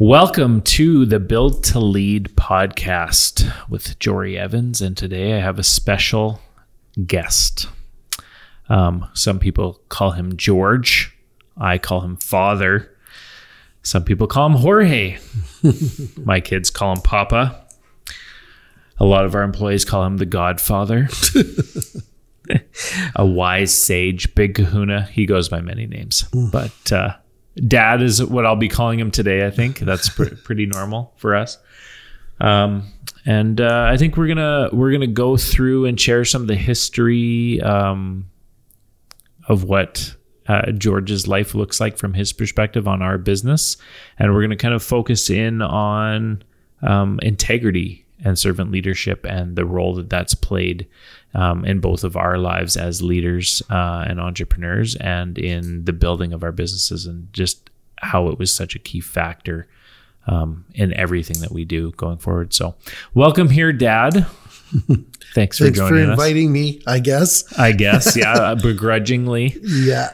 Welcome to the Build to Lead podcast with Jory Evans, and today I have a special guest. Some people call him George. I call him Father. Some people call him Jorge. My kids call him Papa. A lot of our employees call him the Godfather. A wise sage, big kahuna. He goes by many names, but Dad is what I'll be calling him today. I think that's pretty normal for us. And I think we're gonna go through and share some of the history of what George's life looks like from his perspective on our business, and we're gonna kind of focus in on integrity and servant leadership and the role that that's played in both of our lives as leaders and entrepreneurs, and in the building of our businesses, and just how it was such a key factor in everything that we do going forward. So welcome here, Dad. Thanks for joining us. Thanks for inviting me, I guess. Yeah, begrudgingly. Yeah.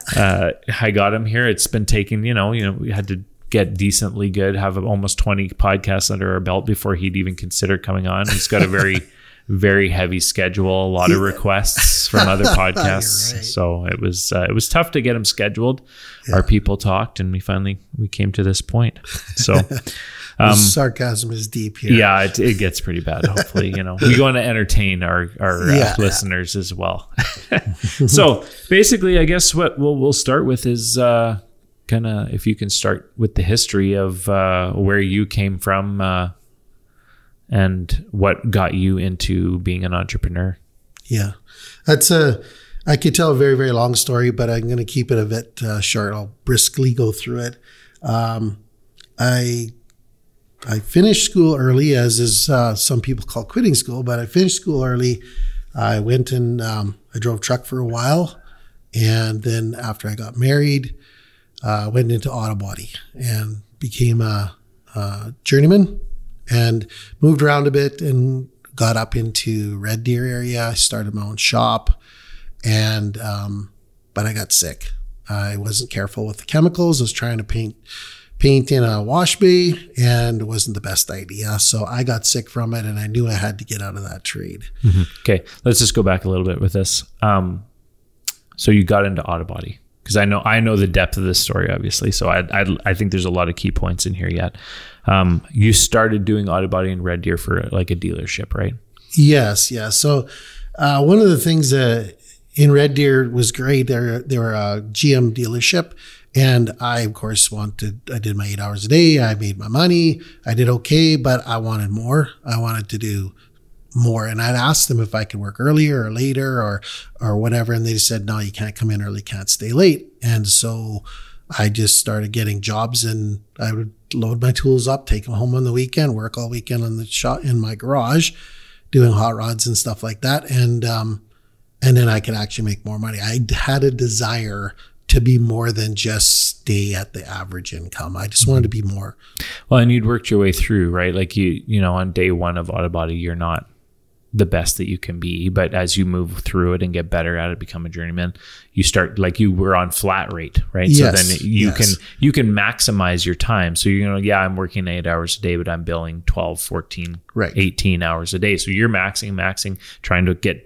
I got him here. It's been taking, we had to get decently good, have almost 20 podcasts under our belt before he'd even consider coming on. He's got a very very heavy schedule, a lot of requests from other podcasts. Right. So it was tough to get him scheduled. Yeah. Our people talked, and we came to this point. So sarcasm is deep here. Yeah, it gets pretty bad. Hopefully, we want to entertain our listeners as well. So basically, I guess what we'll start with is kind of, if you can start with the history of where you came from, and what got you into being an entrepreneur. Yeah, I could tell a very, very long story, but I'm going to keep it a bit short. I'll briskly go through it. I finished school early, as is some people call quitting school, but I finished school early. I went and I drove truck for a while. And then after I got married, went into auto body and became a journeyman. And moved around a bit and got up into Red Deer area. I started my own shop, and but I got sick. I wasn't careful with the chemicals. I was trying to paint in a wash bay, and it wasn't the best idea. So I got sick from it, and I knew I had to get out of that trade. Mm-hmm. Okay, let's just go back a little bit with this. So you got into auto body, because I know the depth of this story, obviously. So I think there's a lot of key points in here yet. You started doing auto body in Red Deer for like a dealership, right? Yes. Yeah. So one of the things in Red Deer was great. They were a GM dealership, and I, of course, I did my 8 hours a day. I made my money. I did okay, but I wanted more. I wanted to do more. And I'd asked them if I could work earlier or later or whatever. And they said, no, you can't come in early, can't stay late. And so I just started getting jobs, and I would load my tools up, take them home on the weekend, work all weekend on the shop in my garage, doing hot rods and stuff like that. And then I could actually make more money. I had a desire to be more than just stay at the average income. I just wanted to be more. Well, and you'd worked your way through, right? Like you on day one of auto body, you're not the best that you can be, but as you move through it and get better at it, become a journeyman, you start, like, you were on flat rate, right? Yes, so then you can maximize your time. So I'm working 8 hours a day, but I'm billing 12, 14, right, 18 hours a day. So you're maxing, trying to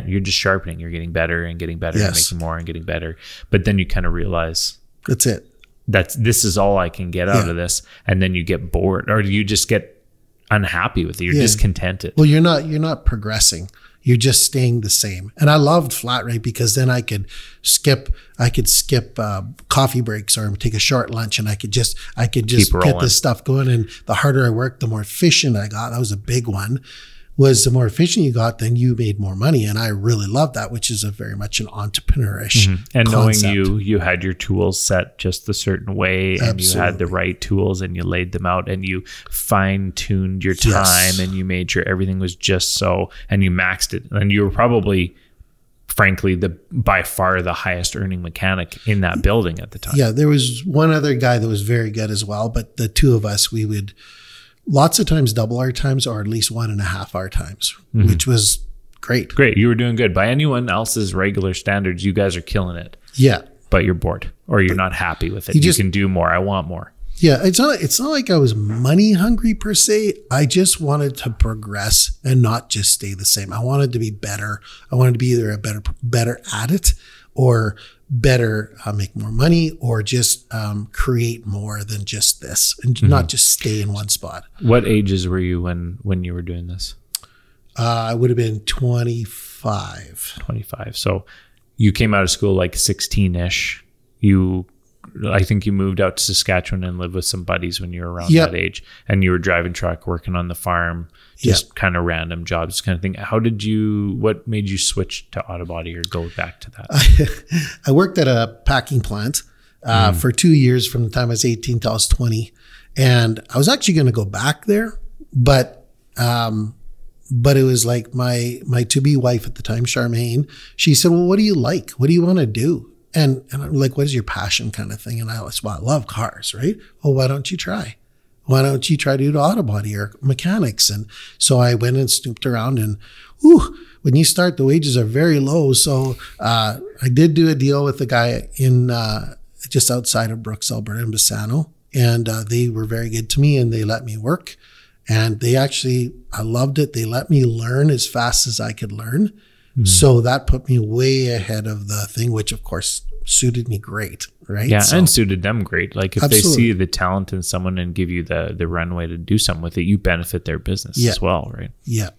you're just sharpening, you're getting better and getting better, and making more and getting better. But then you kind of realize that's it. This is all I can get out of this. And then you get bored, or you just get unhappy with it. You're discontented. Well, you're not progressing. You're just staying the same. And I loved flat rate because then I could skip coffee breaks or take a short lunch, and I could just get this stuff going. And the harder I worked, the more efficient I got. That was a big one. Was the more efficient you got, then you made more money. And I really loved that, which is very much an entrepreneurish and concept. Knowing you had your tools set just a certain way. Absolutely. And you had the right tools, and you laid them out, and you fine-tuned your time, and you made sure everything was just so, and you maxed it. And you were probably, frankly, by far the highest earning mechanic in that building at the time. Yeah, there was one other guy that was very good as well, but the two of us, we would lots of times double our times, or at least 1.5 our times, which was great. Great. You were doing good. By anyone else's regular standards, you guys are killing it. Yeah. But you're bored, or you're not happy with it. You can do more. I want more. Yeah, it's not like I was money hungry per se. I just wanted to progress and not just stay the same. I wanted to be better. I wanted to be either better at it, or better make more money, or just create more than just this, and not just stay in one spot. What ages were you when you were doing this? I would have been 25. 25. So you came out of school like 16-ish. I think you moved out to Saskatchewan and lived with some buddies when you were around that age, and you were driving truck, working on the farm, just kind of random jobs kind of thing. What made you switch to auto body or go back to that? I worked at a packing plant for 2 years, from the time I was 18 till I was 20. And I was actually going to go back there, but it was like my to-be wife at the time, Charmaine, she said, well, what do you like? What do you want to do? And I'm like, what is your passion, kind of thing? And I was, well, I love cars, right? Well, why don't you try? Why don't you try to do auto body or mechanics? And so I went and snooped around, and when you start, the wages are very low. So I did do a deal with a guy in just outside of Brooks, Alberta, in Bassano. And they were very good to me, and they let me work. And I loved it. They let me learn as fast as I could learn. So that put me way ahead of the thing, which of course suited me great, right? Yeah, and suited them great. Like if they see the talent in someone and give you the runway to do something with it, you benefit their business as well, right? Yeah.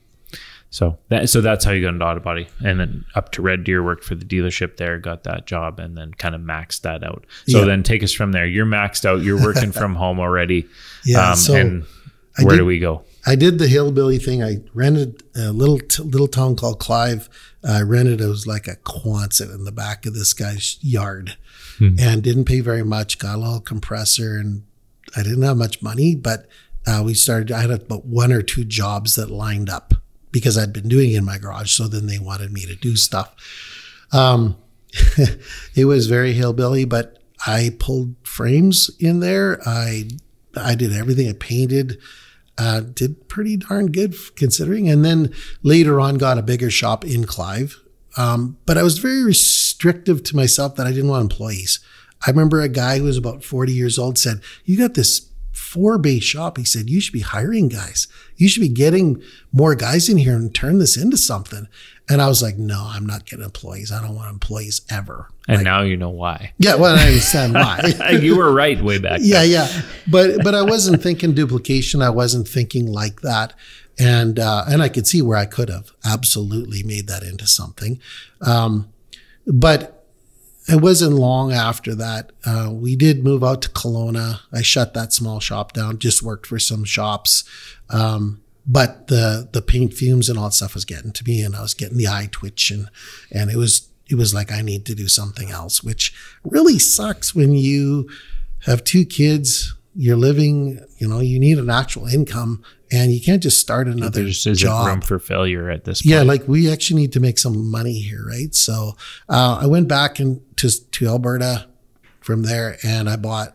So that's how you got into auto body, and then up to Red Deer, worked for the dealership there, got that job, and then kind of maxed that out. So then take us from there. You're maxed out. You're working from home already. Yeah. And where do we go? I did the hillbilly thing. I rented a little town called Clive. I rented, it was like a Quonset in the back of this guy's yard, and didn't pay very much. Got a little compressor, and I didn't have much money, but I had about 1 or 2 jobs that lined up because I'd been doing it in my garage. So then they wanted me to do stuff. It was very hillbilly, but I pulled frames in there. I did everything. I painted. Did pretty darn good considering. And then later on got a bigger shop in Clive. But I was very restrictive to myself that I didn't want employees. I remember a guy who was about 40 years old said, you got this 4-bay shop. He said, you should be hiring guys. You should be getting more guys in here and turn this into something. And I was like, no, I'm not getting employees. I don't want employees ever. And now you know why. Yeah, well, I understand why. You were right way back then. Yeah. But I wasn't thinking duplication. I wasn't thinking like that. And I could see where I could have absolutely made that into something. But it wasn't long after that. We did move out to Kelowna. I shut that small shop down, just worked for some shops. But the paint fumes and all that stuff was getting to me, and I was getting the eye twitch, and it was like, I need to do something else, which really sucks when you have 2 kids, you're living, you need an actual income, and you can't just start another there just isn't job. Room for failure at this point. Yeah, like we actually need to make some money here, right? So I went back to Alberta from there, and my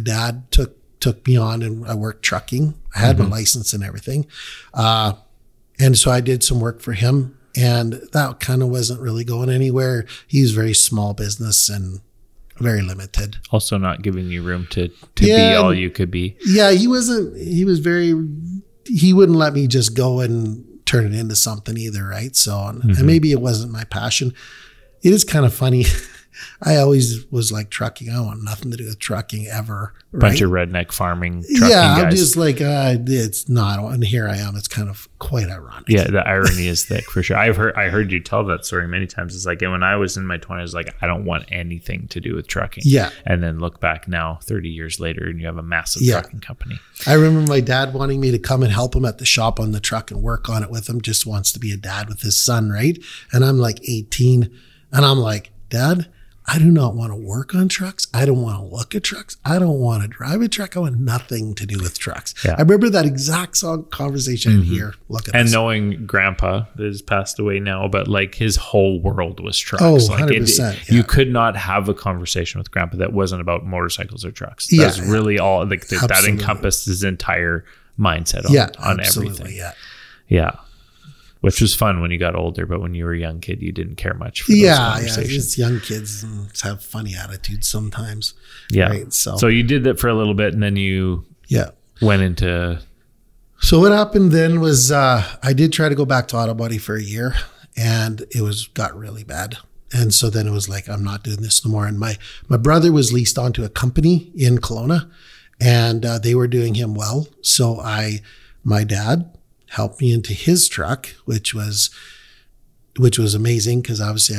dad took me on, and I worked trucking. I had my license and everything. And so I did some work for him, and that kind of wasn't really going anywhere. He's very small business and very limited. Also not giving you room to be all you could be. Yeah, he wouldn't let me just go and turn it into something either, right? So, and maybe it wasn't my passion. It is kind of funny. I always was like, trucking, I want nothing to do with trucking ever. Right? Bunch of redneck farming trucking guys. I'm just like, it's not, and here I am. It's kind of quite ironic. Yeah, the irony is thick for sure. I heard you tell that story many times. It's like, when I was in my 20s, like, I don't want anything to do with trucking. Yeah. And then look back now, 30 years later, and you have a massive trucking company. I remember my dad wanting me to come and help him at the shop on the truck and work on it with him. Just wants to be a dad with his son, right? And I'm like 18, and I'm like, Dad, I do not want to work on trucks. I don't want to look at trucks. I don't want to drive a truck. I want nothing to do with trucks. Yeah. I remember that exact conversation here. Look at this. Knowing Grandpa has passed away now, but like his whole world was trucks. Oh, like 100%. You could not have a conversation with Grandpa that wasn't about motorcycles or trucks. That's really all. Like that encompassed his entire mindset on everything. Yeah. which was fun when you got older, but when you were a young kid, you didn't care much for those Yeah, conversations. just young kids have funny attitudes sometimes. Yeah. Right? So you did that for a little bit, and then you went into. So what happened then was I did try to go back to auto body for a year, and got really bad. And so then it was like, I'm not doing this no more. And my brother was leased onto a company in Kelowna, and they were doing him well. So my dad helped me into his truck, which was amazing, because obviously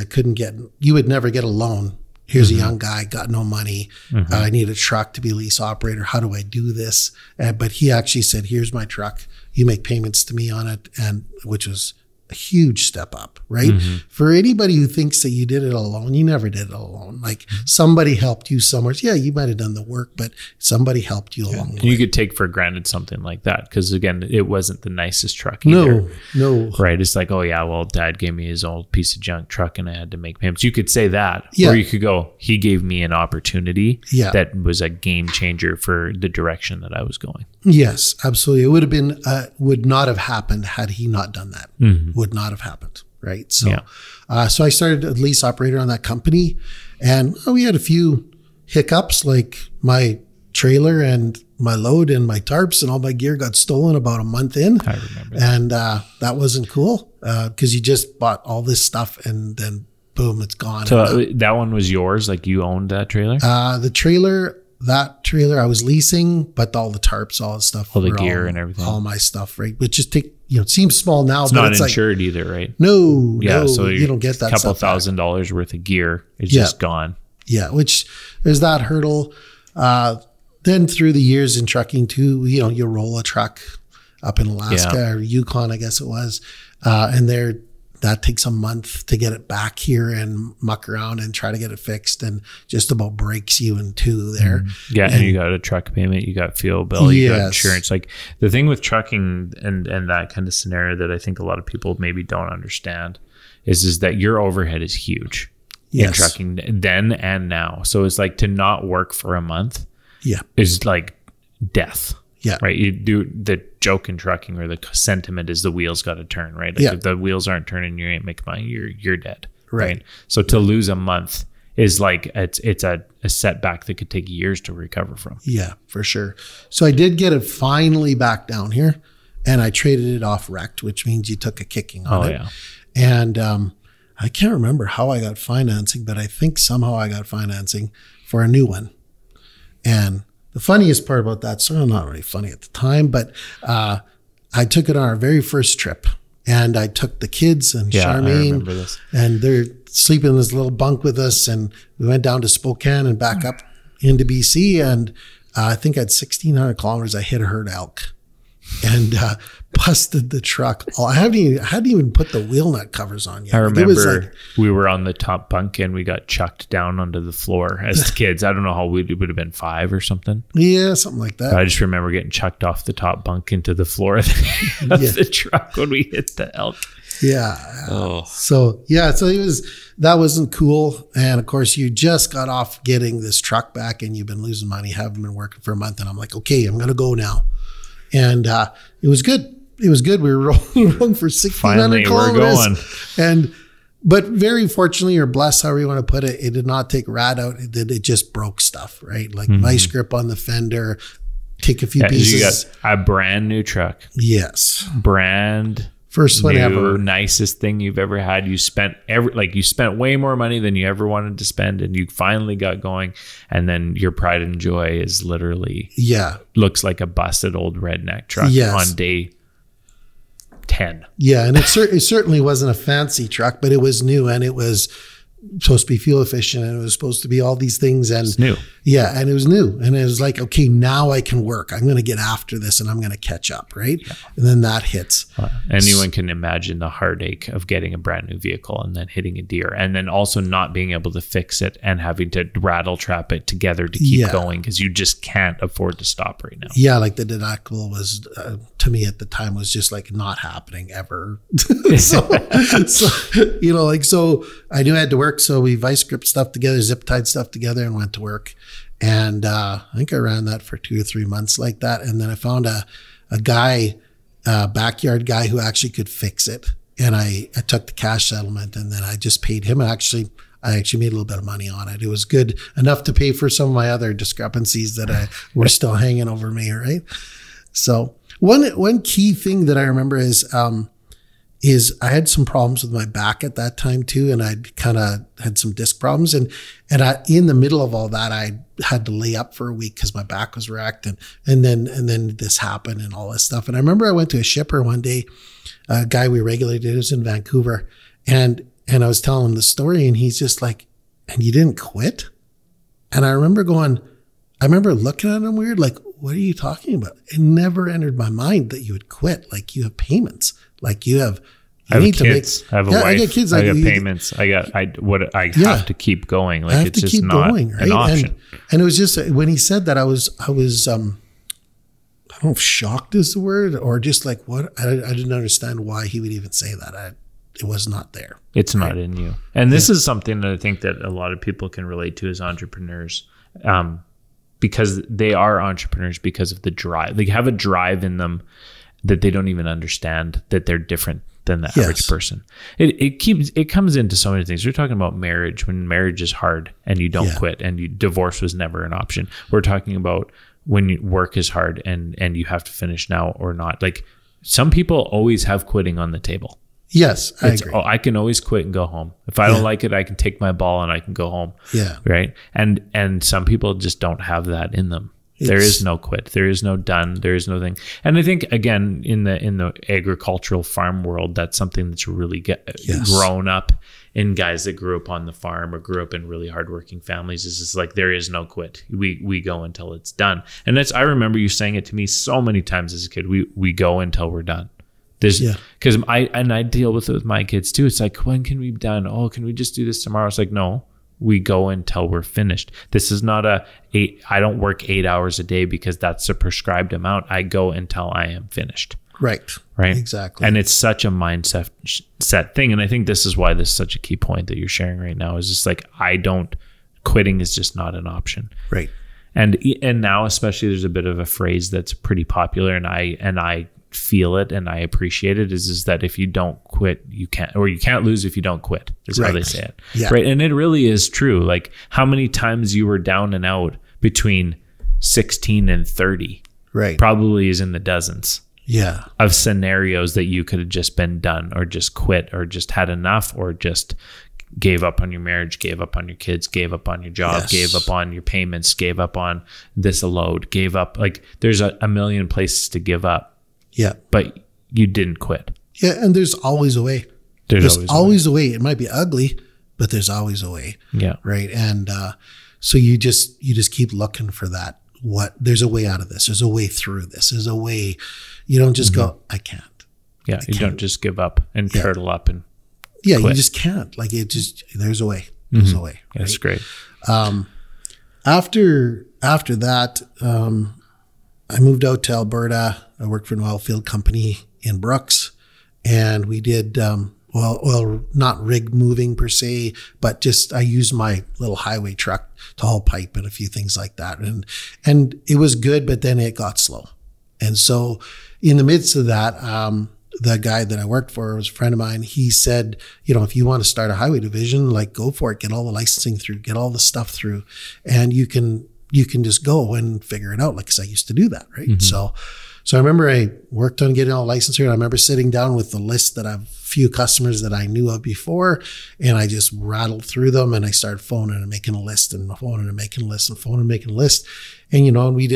you would never get a loan. Here's a young guy, got no money. I need a truck to be a lease operator. How do I do this? But he actually said, here's my truck. You make payments to me on it. And which was a huge step up, right? For anybody who thinks that you did it alone, you never did it alone. Like somebody helped you somewhere. Yeah, you might have done the work, but somebody helped you along the way. You could take for granted something like that, because again, it wasn't the nicest truck either. No. Right? It's like, oh yeah, well, Dad gave me his old piece of junk truck and I had to make payments. You could say that, or you could go, he gave me an opportunity that was a game changer for the direction that I was going. Yes, absolutely. It would have been, would not have happened had he not done that. Would not have happened. Right. So, so I started a lease operator on that company, and we had a few hiccups, like my trailer and my load and my tarps and all my gear got stolen about a month in. I remember that. And that wasn't cool, because you just bought all this stuff and then boom, it's gone. So that one was yours? Like you owned that trailer? That trailer I was leasing, but all the tarps, all the stuff, all the gear and everything, all my stuff, right? Which just it seems small now, it's but not it's insured either, right? No, so you don't get that. Couple $1,000s worth of gear is just gone. Yeah, which there's that hurdle. Then through the years in trucking too, you roll a truck up in Alaska or Yukon, I guess it was, and that takes a month to get it back here and muck around and try to get it fixed, and just about breaks you in two there. Yeah, and you got a truck payment, you got fuel bill, you got insurance. Like the thing with trucking and that kind of scenario that I think a lot of people maybe don't understand is that your overhead is huge in trucking then and now. So it's like to not work for a month is like death. Yeah. Right. You do the joke in trucking, or the sentiment is the wheels got to turn, right? Like if the wheels aren't turning, you ain't making money, you're dead. Right. So to lose a month is like, it's a setback that could take years to recover from. Yeah, for sure. So I did get it finally back down here, and I traded it off wrecked, which means you took a kicking on it. And I can't remember how I got financing, but I think somehow I got financing for a new one. And the funniest part about that, so not really funny at the time, but I took it on our very first trip, and I took the kids and Charmaine, and they're sleeping in this little bunk with us, and we went down to Spokane and back up into BC, and I think at 1,600 kilometers, I hit a herd elk and busted the truck. I hadn't even put the wheel nut covers on yet. I remember we were on the top bunk and we got chucked down onto the floor as kids. I don't know how we would have been 5 or something. Yeah, something like that. I just remember getting chucked off the top bunk into the floor of the truck when we hit the elk. Yeah. Oh. So that wasn't cool. And of course, you just got off getting this truck back, and you've been losing money, haven't been working for a month. And I'm like, okay, I'm going to go now. And it was good. It was good. We were rolling for 1,600 kilometers. We're going. But very fortunately, or blessed, however you want to put it, it did not take rat out. It just broke stuff, right? Like vice grip on the fender, take a few pieces. You got a brand new truck. Yes. First one ever. Nicest thing you've ever had. You spent way more money than you ever wanted to spend, and you finally got going. And then your pride and joy is literally looks like a busted old redneck truck on day 10. Yeah, and it certainly wasn't a fancy truck, but it was new, and it was supposed to be fuel efficient, and it was supposed to be all these things. And it's new. Yeah, and it was new. And it was like, okay, now I can work. I'm going to get after this, and I'm going to catch up, right? Yeah. And then that hits. Anyone can imagine the heartache of getting a brand new vehicle and then hitting a deer, and then also not being able to fix it and having to rattle trap it together to keep going, because you just can't afford to stop right now. Yeah, like the deductible was, to me at the time, was just like not happening ever. so I knew I had to work. So we vice grip stuff together, zip tied stuff together, and went to work. And I think I ran that for 2 or 3 months like that. And then I found a guy, backyard guy, who actually could fix it. and I took the cash settlement, and then I just paid him. I actually made a little bit of money on it. It was good enough to pay for some of my other discrepancies that were still hanging over me, right? So one key thing that I remember is I had some problems with my back at that time too, and I kind of had some disc problems, and in the middle of all that, I had to lay up for a week because my back was wrecked, and then this happened and all this stuff. And I remember I went to a shipper one day, a guy we regulated, was in Vancouver, and I was telling him the story, and he's just like, "And you didn't quit?" And I remember looking at him weird, like, "What are you talking about?" It never entered my mind that you would quit. Like, you have payments, like you have. I have kids. I have a wife. I got kids. I got payments. I have to keep going. Like, it's just not an option. And it was just when he said that, I was I don't know if shocked is the word, or just like, what? I didn't understand why he would even say that. It was not there. It's not in you. And this is something that I think that a lot of people can relate to as entrepreneurs, because they are entrepreneurs because of the drive. They have a drive in them that they don't even understand that they're different than the average person. It comes into so many things. We're talking about marriage, when marriage is hard and you don't quit, and divorce was never an option. We're talking about when work is hard and you have to finish now or not. Like, some people always have quitting on the table. Yes, I agree. I can always quit and go home. If I don't like it, I can take my ball and I can go home. Yeah. Right. And some people just don't have that in them. There is no quit. There is no done. There is no thing. And I think, again, in the agricultural farm world, that's something that's really grown up in guys that grew up on the farm or grew up in really hardworking families. Is just like, there is no quit. We go until it's done. And I remember you saying it to me so many times as a kid. We go until we're done. Because I deal with it with my kids too. It's like, when can we be done? Oh, can we just do this tomorrow? It's like, no, we go until we're finished. This is not I don't work 8 hours a day because that's a prescribed amount. I go until I am finished. Right. Exactly. And it's such a mindset set thing. And I think this is why this is such a key point that you're sharing right now, is just like, quitting is just not an option. Right. And now, especially, there's a bit of a phrase that's pretty popular, and I feel it and I appreciate it, is that if you don't quit, you can't lose if you don't quit, is how they say it. Yeah. Right. And it really is true. Like, how many times you were down and out between 16 and 30, right, probably is in the dozens. Yeah. Of scenarios that you could have just been done, or just quit, or just had enough, or just gave up on your marriage, gave up on your kids, gave up on your job, gave up on your payments, gave up on this load, gave up. Like, there's a million places to give up. Yeah. But you didn't quit. Yeah. And there's always a way. There's always a way. It might be ugly, but there's always a way. Yeah. Right. And so you just keep looking for that. There's a way out of this. There's a way through this. There's a way. You don't just go, I can't. Yeah. You don't just give up and turtle up and quit. You just can't. Like, there's a way. There's a way. Right? That's great. After that, I moved out to Alberta. I worked for an oil field company in Brooks, and we did, not rig moving per se, but just I used my little highway truck to haul pipe and a few things like that. And it was good, but then it got slow. And so in the midst of that, the guy that I worked for was a friend of mine. He said, if you want to start a highway division, like, go for it, get all the licensing through, get all the stuff through, and you can just go and figure it out. Like, 'cause I used to do that. Right. Mm-hmm. So I remember I worked on getting all licensed here, and I remember sitting down with the list that I've few customers that I knew of before, and I just rattled through them, and I started phoning and making a list, and phoning and making a list, and phoning and making a list. And, and we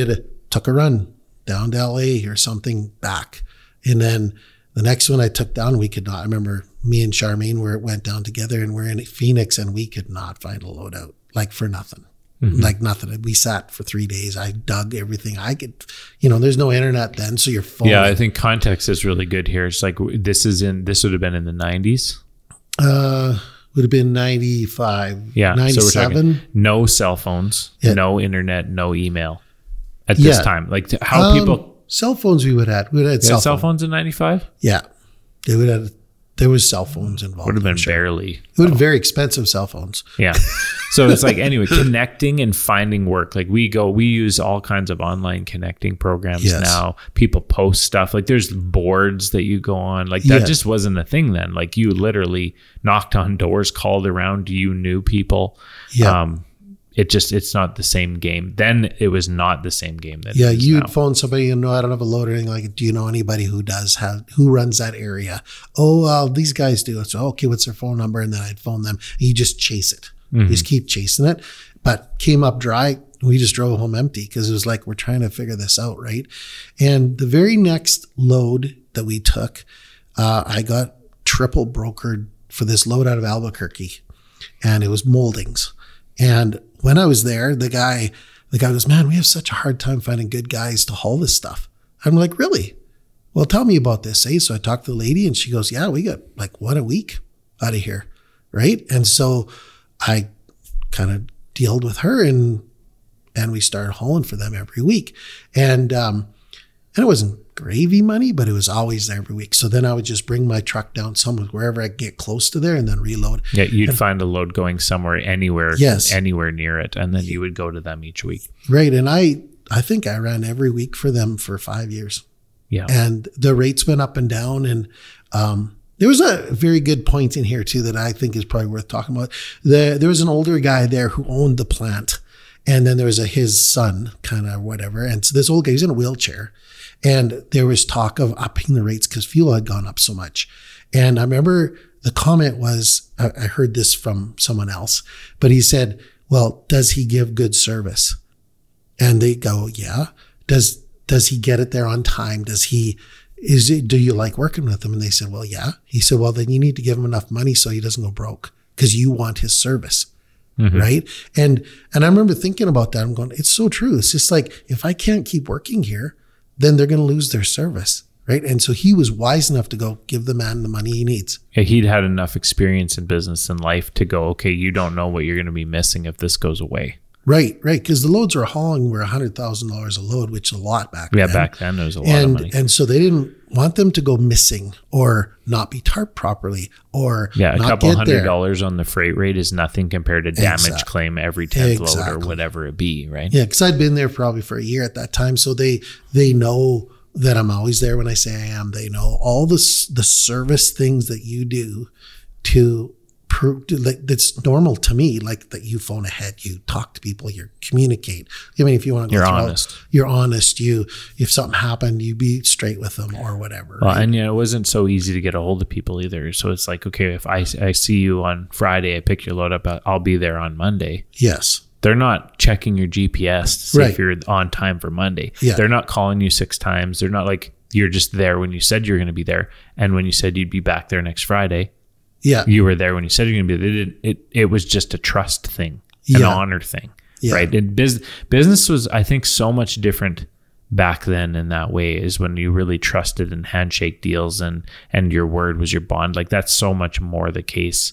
took a run down to LA or something back. And then the next one I took down, we could not. I remember me and Charmaine went down together, and we're in Phoenix, and we could not find a loadout, like, for nothing. Mm-hmm. Like nothing. We sat for 3 days. I dug everything I could. There's no internet then, so your phone. Yeah, I think context is really good here. It's like this would have been in the 90s. Would have been 95. Yeah, 97. So we're talking no cell phones, no internet, no email at this time. Like, how people cell phones we would have had. We would have had cell phones in 95. Yeah, they would have. there was cell phones involved. Would have been barely. It would have very expensive cell phones. Yeah. So it's like, anyway, connecting and finding work. Like we use all kinds of online connecting programs now. People post stuff. Like there's boards that you go on. Like that just wasn't a thing then. Like you literally knocked on doors, called around, you knew people. Yeah. It's not the same game. Then it was not the same game. That you'd phone somebody and I don't have a load or anything. Like, do you know anybody who runs that area? Oh, these guys do. So, okay, what's their phone number? And then I'd phone them. And you just chase it. You just keep chasing it. But came up dry. We just drove home empty because it was like, we're trying to figure this out, right? And the very next load that we took, I got triple brokered for this load out of Albuquerque. And it was moldings. And when I was there, the guy goes, man, we have such a hard time finding good guys to haul this stuff. I'm like, really? Well, tell me about this. So I talked to the lady and she goes, yeah, we got like one a week out of here. Right. And so I kind of dealt with her and we started hauling for them every week. And it wasn't gravy money, but it was always there every week. So then I would just bring my truck down somewhere, wherever I could get close to there and then reload. Yeah, you'd find a load going somewhere, anywhere near it. And then you would go to them each week. Right. And I think I ran every week for them for 5 years. Yeah. And the rates went up and down. And there was a very good point in here too that I think is probably worth talking about. There was an older guy there who owned the plant. And then there was his son, kind of whatever. And so this old guy, he's in a wheelchair. And there was talk of upping the rates because fuel had gone up so much. And I remember the comment was, I heard this from someone else, but he said, well, does he give good service? And they go, yeah. Does he get it there on time? Do you like working with him? And they said, well, yeah. He said, well, then you need to give him enough money so he doesn't go broke because you want his service. Right. And I remember thinking about that. I'm going, it's so true. It's just like, if I can't keep working here, then they're going to lose their service. Right. And so he was wise enough to go give the man the money he needs. Yeah, he'd had enough experience in business and life to go, okay, you don't know what you're going to be missing if this goes away. Right. Because the loads we're hauling were $100,000 a load, which is a lot back then. Yeah, back then it was a lot of money. And so they didn't want them to go missing or not be tarped properly or a couple $100 on the freight rate is nothing compared to damage claim every 10th load or whatever it be, right? Yeah, because I'd been there probably for a year at that time. So they know that I'm always there when I say I am. They know all the service things that you do to like that's normal to me, like that you phone ahead, you talk to people, you communicate. I mean, if you want to go you're honest. If something happened, you be straight with them or whatever. Well, right? And it wasn't so easy to get a hold of people either. So it's like, okay, if I see you on Friday, I pick your load up, I'll be there on Monday. Yes. They're not checking your GPS to see if you're on time for Monday. Yeah. They're not calling you 6 times. They're not like, you're just there when you said you're going to be there. And when you said you'd be back there next Friday, you were there when you said you're going to be there. It was just a trust thing, an honor thing, right? And business was, I think, so much different back then in that way, is when you really trusted in handshake deals and your word was your bond. Like that's so much more the case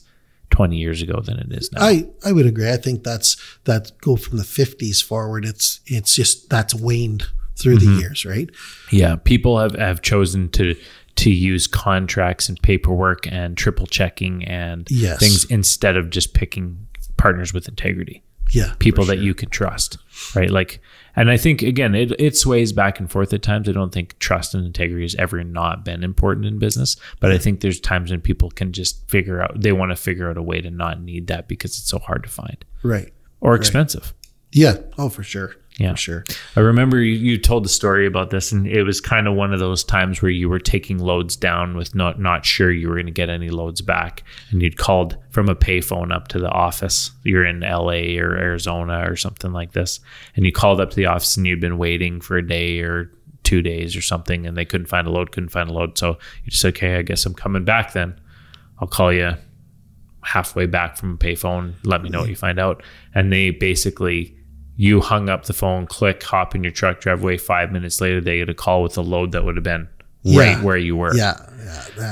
20 years ago than it is now. I would agree. I think that go from the 50s forward. It's just, that's waned through the years, right? Yeah. People have chosen to use contracts and paperwork and triple checking and things instead of just picking partners with integrity. Yeah. People that you can trust, right? Like, and I think, again, it sways back and forth at times. I don't think trust and integrity has ever not been important in business, but I think there's times when people can just they want to figure out a way to not need that because it's so hard to find. Right. Or expensive. Yeah. Oh, for sure. Yeah, for sure. I remember you told the story about this, and it was kind of one of those times where you were taking loads down with not sure you were going to get any loads back, and you'd called from a payphone up to the office. You're in LA or Arizona or something like this, and you called up to the office, and you'd been waiting for a day or 2 days or something, and they couldn't find a load. So you just said, okay, I guess I'm coming back then. I'll call you halfway back from a payphone. Let me know what you find out. And they basically... You hung up the phone, hop in your truck, drive away. 5 minutes later, they get a call with a load that would have been right where you were. Yeah.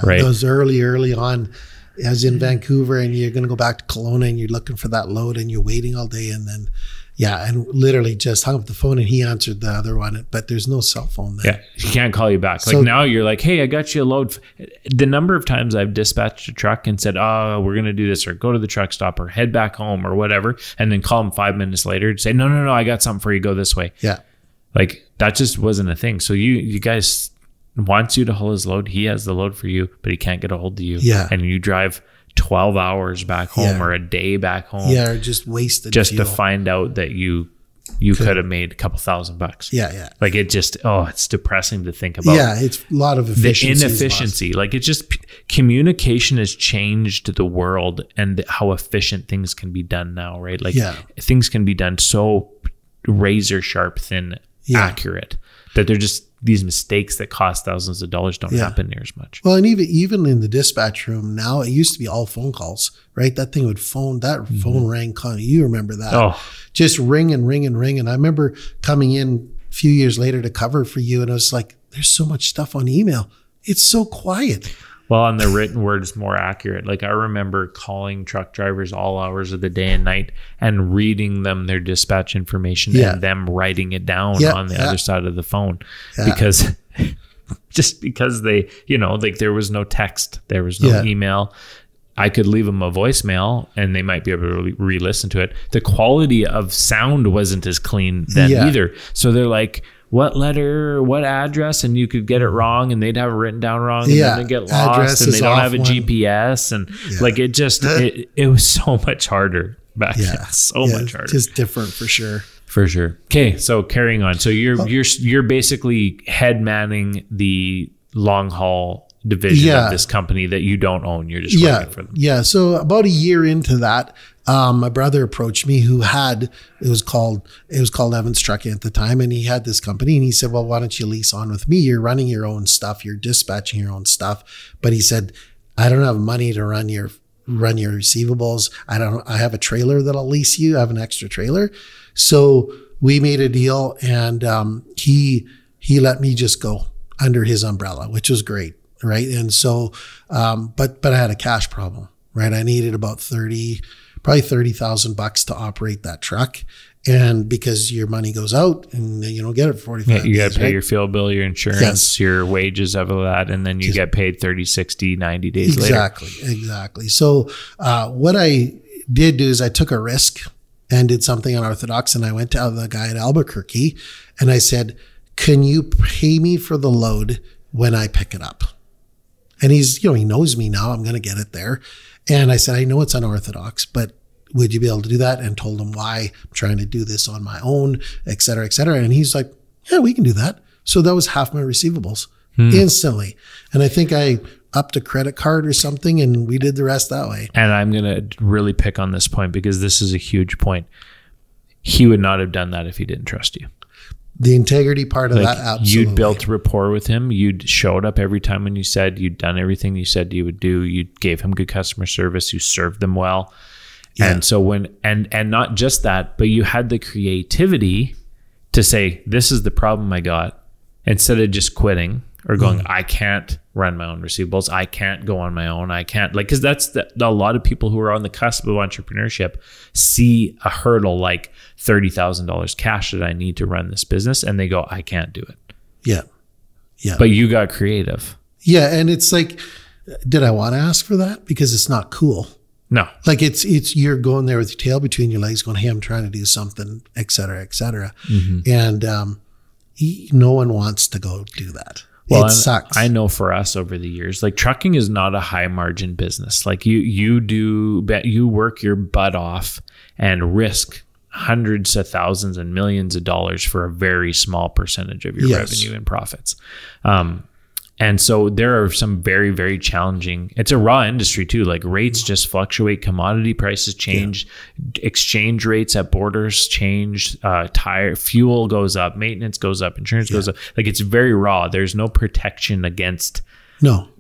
Right. Those early on, I was in Vancouver and you're going to go back to Kelowna and you're looking for that load and you're waiting all day. And then Yeah, and literally just hung up the phone and he answered the other one, but there's no cell phone there. Yeah, he can't call you back. Like now you're like, hey, I got you a load. The number of times I've dispatched a truck and said, oh, we're going to do this, or go to the truck stop or head back home or whatever, and then call him 5 minutes later to say, no, I got something for you. Go this way. Yeah. Like that just wasn't a thing. So you guys wants you to haul his load. He has the load for you, but he can't get a hold of you. Yeah. And you drive 12 hours back home or a day back home. Yeah, or just wasted just fuel. To find out that you could have made a couple $1,000. Yeah. Like it just, it's depressing to think about. Yeah, it's a lot of efficiency. The inefficiency. Like it's just, communication has changed the world and how efficient things can be done now, right? Like things can be done so razor sharp, thin, accurate that they're just, these mistakes that cost thousands of dollars don't happen near as much. Well, and even in the dispatch room now, it used to be all phone calls, right? That thing would phone rang. You remember that? Oh, just ring and ring and ring. And I remember coming in a few years later to cover for you, and I was like, "There's so much stuff on email. It's so quiet." Well, and the written word is more accurate. Like I remember calling truck drivers all hours of the day and night and reading them their dispatch information and them writing it down on the other side of the phone because they, like there was no text, there was no email. I could leave them a voicemail and they might be able to re-listen to it. The quality of sound wasn't as clean then either. So they're like, what letter, what address, and you could get it wrong and they'd have it written down wrong and then they get lost address and they don't have a GPS and like it just, it was so much harder back then. So much harder. Just different for sure. For sure. Okay. So carrying on. So you're basically head manning the long haul division of this company that you don't own. You're just working for them. Yeah. So about a year into that, my brother approached me who had, it was called Evans Trucking at the time. And he had this company and he said, well, why don't you lease on with me? You're running your own stuff. You're dispatching your own stuff. But he said, I don't have money to run your receivables. I have a trailer that I'll lease you. I have an extra trailer. So we made a deal and, he let me just go under his umbrella, which was great. Right. And so, but I had a cash problem, right? I needed about probably $30,000 to operate that truck. And because your money goes out and you don't get it for 45 days. You got to pay your fuel bill, your insurance, your wages of that. And then you get paid 30, 60, 90 days later. Exactly. So, what I did do is I took a risk and did something unorthodox. And I went to the guy at Albuquerque and I said, can you pay me for the load when I pick it up? And he knows me now. I'm going to get it there. And I said, I know it's unorthodox, but would you be able to do that? And told him why I'm trying to do this on my own, et cetera, et cetera. And he's like, yeah, we can do that. So that was half my receivables instantly. And I think I upped a credit card or something and we did the rest that way. And I'm going to really pick on this point because this is a huge point. He would not have done that if he didn't trust you. The integrity part of that, absolutely. You'd built rapport with him. You'd showed up every time when you said you'd done everything you said you would do. You gave him good customer service. You served them well. Yeah. And so and not just that, but you had the creativity to say, this is the problem I got, instead of just quitting or going, I can't run my own receivables. I can't go on my own. I can't, like, because that's a lot of people who are on the cusp of entrepreneurship see a hurdle like $30,000 cash that I need to run this business. And they go, I can't do it. Yeah. But you got creative. Yeah. And it's like, did I want to ask for that? Because it's not cool. No. Like it's you're going there with your tail between your legs going, hey, I'm trying to do something, et cetera, et cetera. And no one wants to go do that. Well, it sucks. I know for us over the years, like trucking is not a high margin business. Like you work your butt off and risk hundreds of thousands and millions of dollars for a very small percentage of your revenue and profits. And so there are some very, very challenging, it's a raw industry too. Like rates just fluctuate, commodity prices change, exchange rates at borders change, fuel goes up, maintenance goes up, insurance goes up. Like it's very raw. There's no protection against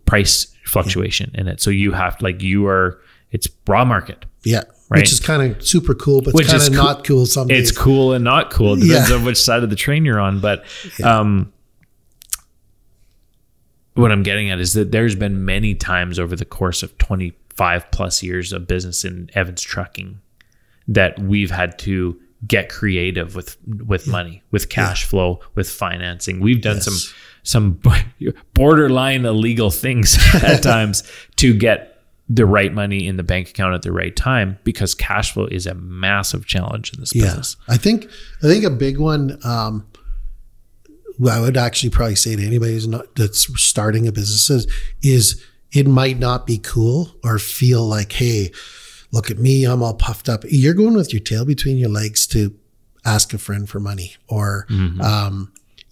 price fluctuation in it. So you have it's raw market. Yeah. Right? Which is kind of super cool, but it's kind of not cool some days. It's cool and not cool. It depends on which side of the train you're on. But, what I'm getting at is that there's been many times over the course of 25 plus years of business in Evans Trucking that we've had to get creative with money, with cash flow, with financing. We've done some borderline illegal things at times to get the right money in the bank account at the right time, because cash flow is a massive challenge in this business. I think a big one, I would actually probably say to anybody that's starting a business is it might not be cool or feel like, hey, look at me, I'm all puffed up. You're going with your tail between your legs to ask a friend for money, or,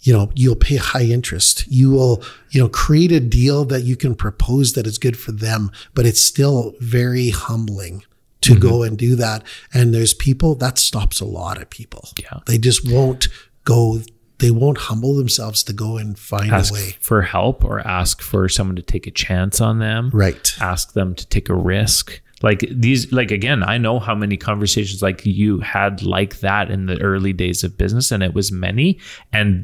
you'll pay high interest. You will, create a deal that you can propose that is good for them, but it's still very humbling to go and do that. And there's people that stops a lot of people. Yeah. They just won't go. They won't humble themselves to go and find a way for help, or ask for someone to take a chance on them. Right. Ask them to take a risk. Again, I know how many conversations like you had like that in the early days of business, and it was many, and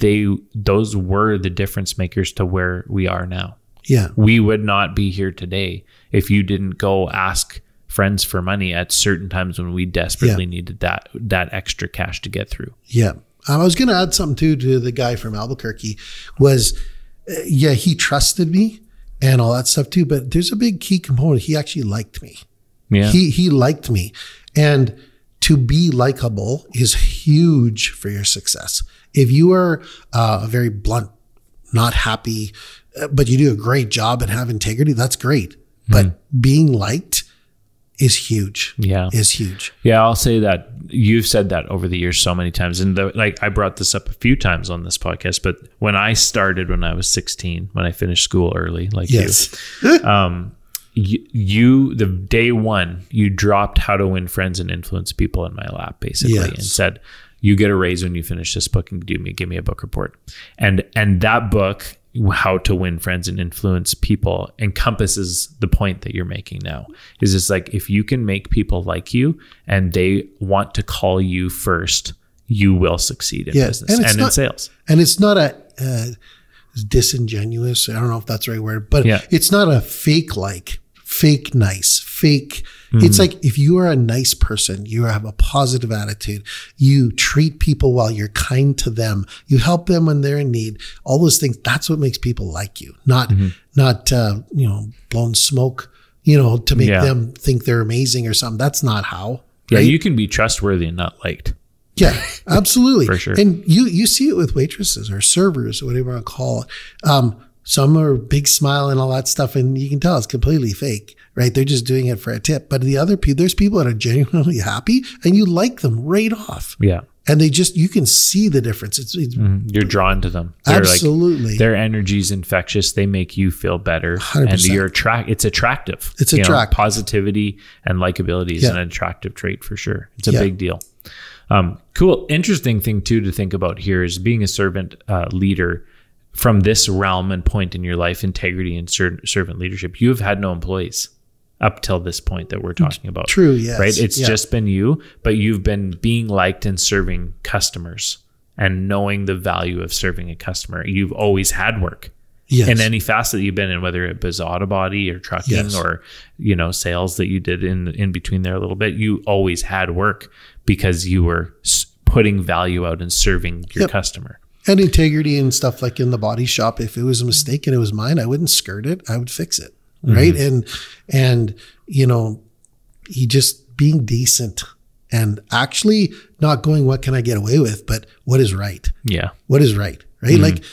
those were the difference makers to where we are now. Yeah. We would not be here today if you didn't go ask friends for money at certain times when we desperately needed that extra cash to get through. Yeah. I was going to add something too to the guy from Albuquerque was, he trusted me and all that stuff too, but there's a big key component. He actually liked me. Yeah. He liked me. And to be likable is huge for your success. If you are very blunt, not happy, but you do a great job and have integrity, that's great. But being liked is huge. Yeah. Is huge. Yeah. I'll say that you've said that over the years so many times. And I brought this up a few times on this podcast, but when I started, when I was 16, when I finished school early, like you, the day one, you dropped How to Win Friends and Influence People in my lap, basically, and said, you get a raise when you finish this book and give me a book report. And that book, How to Win Friends and Influence People, encompasses the point that you're making now. Is it's like, if you can make people like you and they want to call you first, you will succeed in business and in sales. And it's not disingenuous. I don't know if that's the right word, but it's not a fake nice. It's like, if you are a nice person, you have a positive attitude, you treat people well, you're kind to them, you help them when they're in need, all those things, that's what makes people like you, not blowing smoke, to make them think they're amazing or something. That's not how. Yeah. Right? You can be trustworthy and not liked. Yeah, absolutely. For sure. And you see it with waitresses or servers or whatever you want to call it. Some are big smile and all that stuff, and you can tell it's completely fake, right? They're just doing it for a tip. But the other people, there's people that are genuinely happy and you like them right off. Yeah. And you can see the difference. It's you're drawn to them. Absolutely. Their energy is infectious. They make you feel better. 100%. And it's attractive. It's attractive. Positivity and likability is an attractive trait for sure. It's a big deal. Cool. Interesting thing too to think about here is being a servant leader from this realm and point in your life, integrity and servant leadership. You have had no employees up till this point that we're talking about. True. Yes. Right. It's just been you, but you've been being liked and serving customers and knowing the value of serving a customer. You've always had work in any facet you've been in, whether it was auto body or trucking or, sales that you did in between there a little bit. You always had work because you were putting value out and serving your customer. And integrity and stuff, like in the body shop, if it was a mistake and it was mine, I wouldn't skirt it. I would fix it. Right. And you just being decent and actually not going, what can I get away with? But what is right? Yeah. What is right? Right. Like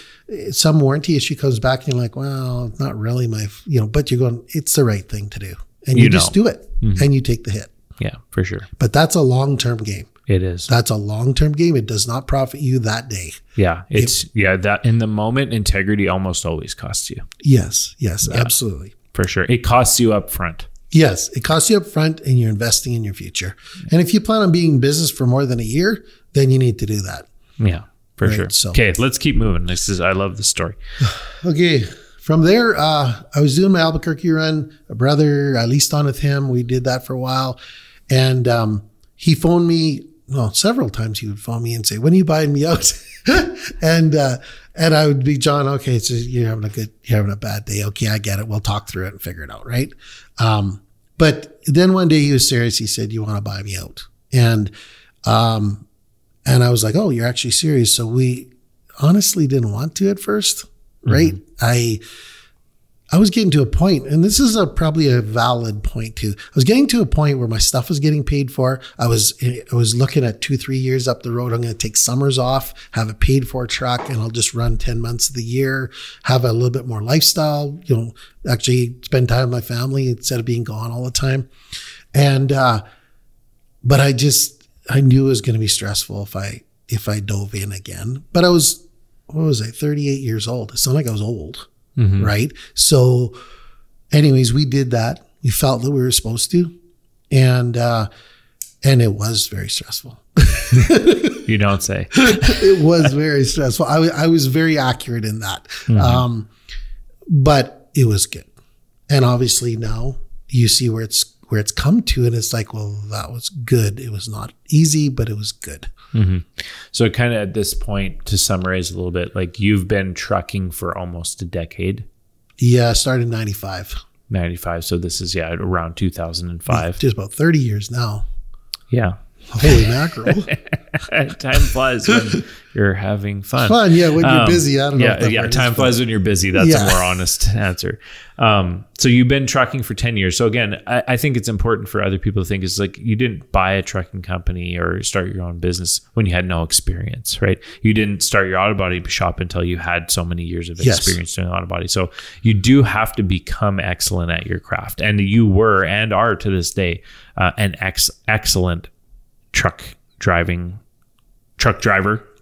some warranty issue comes back and you're like, well, it's not really but you're going, it's the right thing to do. And you just do it and you take the hit. Yeah, for sure. But that's a long-term game. It is. That's a long-term game. It does not profit you that day. Yeah. That in the moment, integrity almost always costs you. Yes, absolutely. For sure. It costs you up front. Yes, it costs you up front and you're investing in your future. And if you plan on being in business for more than a year, then you need to do that. Yeah, for sure. So. Okay, let's keep moving. I love this story. Okay. From there, I was doing my Albuquerque run. A brother, I leased on with him. We did that for a while. And he phoned me, several times he would phone me and say, when are you buying me out? and I would be, John, okay, so you're having a bad day. Okay, I get it. We'll talk through it and figure it out, right? But then one day he was serious. He said, you want to buy me out? And And I was like, oh, you're actually serious. So we honestly didn't want to at first, right? I was getting to a point, and this is probably a valid point too. I was getting to a point where my stuff was getting paid for. I was looking at 2-3 years up the road. I'm going to take summers off, have a paid for truck, and I'll just run 10 months of the year, have a little bit more lifestyle, actually spend time with my family instead of being gone all the time. And, but I knew it was going to be stressful if I dove in again. But I was, 38 years old. It's not like I was old. Right. So anyways, we did that. We felt that we were supposed to. And it was very stressful. You don't say. It was very stressful. I was very accurate in that. But it was good. And obviously now you see where it's come to, and it's like, well, that was good. It was not easy, but it was good. So kind of at this point, to summarize a little bit, like you've been trucking for almost a decade. Yeah, I started in 95. 95. So this is, around 2005. Just about 30 years now. Yeah. Holy mackerel. Time flies when you're having fun. When you're busy. I don't know. Yeah, time flies when you're busy. That's a more honest answer. So you've been trucking for 10 years. So again, I think it's important for other people to think is like you didn't buy a trucking company or start your own business when you had no experience, right? You didn't start your auto body shop until you had so many years of experience doing auto body. So you do have to become excellent at your craft. And you were and are to this day an excellent truck driver,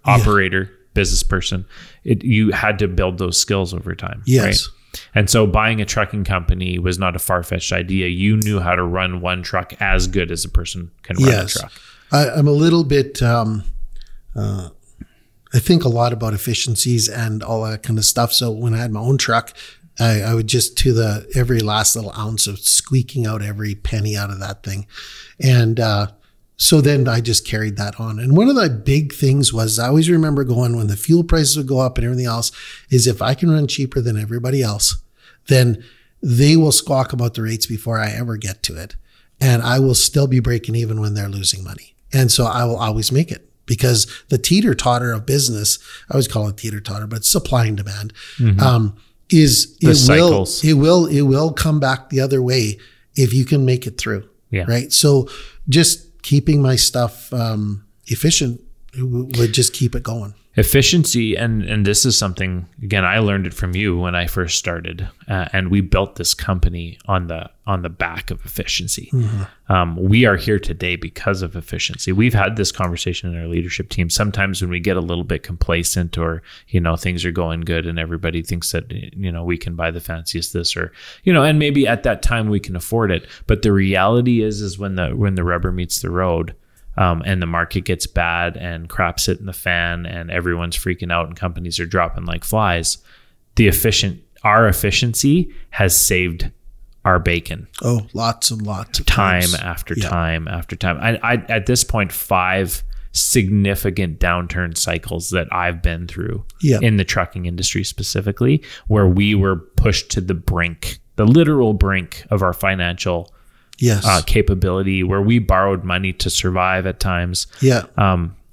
operator, business person. You had to build those skills over time. Yes. Right? And so buying a trucking company was not a far-fetched idea. You knew how to run one truck as good as a person can run a truck. I'm a little bit, I think a lot about efficiencies and all that kind of stuff. So when I had my own truck, I would just to every last little ounce of squeaking out every penny out of that thing. And, so then I just carried that on. And one of the big things was I always remember going when the fuel prices would go up and everything else is if I can run cheaper than everybody else, then they will squawk about the rates before I ever get to it. And I will still be breaking even when they're losing money. And so I will always make it because the teeter-totter of business, I always call it teeter-totter, but supply and demand, it will come back the other way if you can make it through. Yeah. Right. So just keeping my stuff efficient would just keep it going. Efficiency, and this is something, again, I learned it from you when I first started, and we built this company on the back of efficiency. We are here today because of efficiency. We've had this conversation in our leadership team. Sometimes when we get a little bit complacent or, things are going good and everybody thinks that, we can buy the fanciest this or, and maybe at that time we can afford it. But the reality is when the rubber meets the road, and the market gets bad and crap's hitting the fan and everyone's freaking out and companies are dropping like flies, our efficiency has saved our bacon. Oh, lots and lots of time after time after time. I at this point, 5 significant downturn cycles that I've been through in the trucking industry specifically, where we were pushed to the brink, the literal brink of our financial capability, where we borrowed money to survive at times,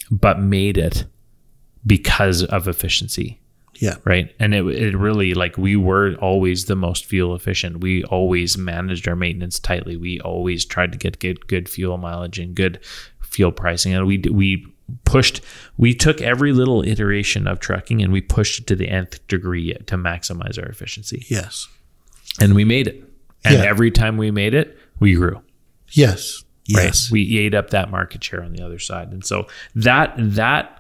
but made it because of efficiency. Yeah. Right. And it really, like, we were always the most fuel efficient. We always managed our maintenance tightly. We always tried to get good fuel mileage and good fuel pricing. And we took every little iteration of trucking and we pushed it to the nth degree to maximize our efficiency. Yes. And we made it. And every time we made it, we grew. Yes. Right? Yes. We ate up that market share on the other side. And so that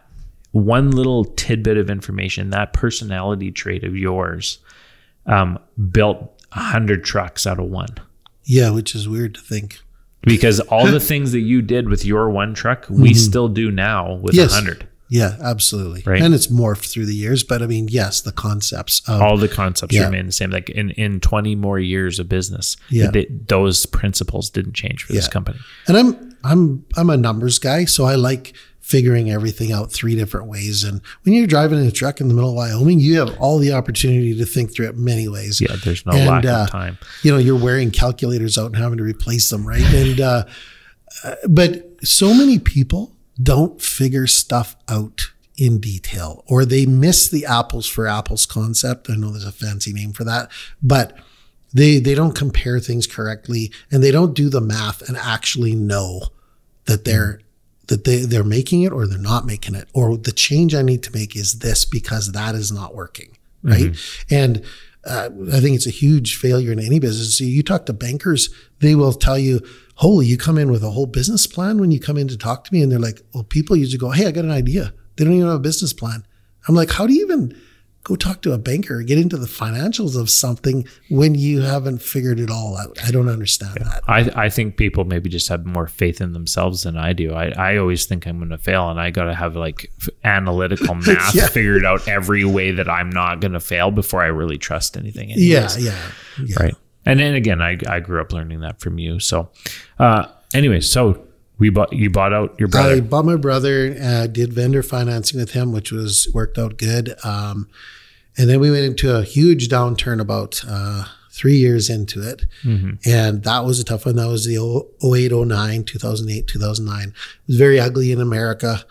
one little tidbit of information, that personality trait of yours, built 100 trucks out of one. Yeah, which is weird to think. Because all the things that you did with your one truck, we still do now with 100. Yeah, absolutely. Right. And it's morphed through the years, but I mean, yes, the concepts of all the concepts remain the same. Like in 20 more years of business, those principles didn't change for this company. And I'm a numbers guy, so I like figuring everything out 3 different ways. And when you're driving in a truck in the middle of Wyoming, you have all the opportunity to think through it many ways. Yeah, there's no lack of time. You're wearing calculators out and having to replace them, right? And but so many people don't figure stuff out in detail, or they miss the apples for apples concept. I know there's a fancy name for that, but they don't compare things correctly, and they don't do the math and actually know that they're making it or they're not making it, or the change I need to make is this because that is not working. Right. And I think it's a huge failure in any business. So you talk to bankers, they will tell you, holy, you come in with a whole business plan when you come in to talk to me. And they're like, well, people usually go, hey, I got an idea. They don't even have a business plan. I'm like, how do you even go talk to a banker, get into the financials of something when you haven't figured it all out? I don't understand that. I think people maybe just have more faith in themselves than I do. I always think I'm going to fail, and I got to have like analytical math figured out every way that I'm not going to fail before I really trust anything. Anyways. Yeah. Right. And then again, I grew up learning that from you. So anyway, so you bought out your brother. I bought my brother, did vendor financing with him, which worked out good. And then we went into a huge downturn about 3 years into it. And that was a tough one. That was the 08, 09, 2008, 2009. It was very ugly in America.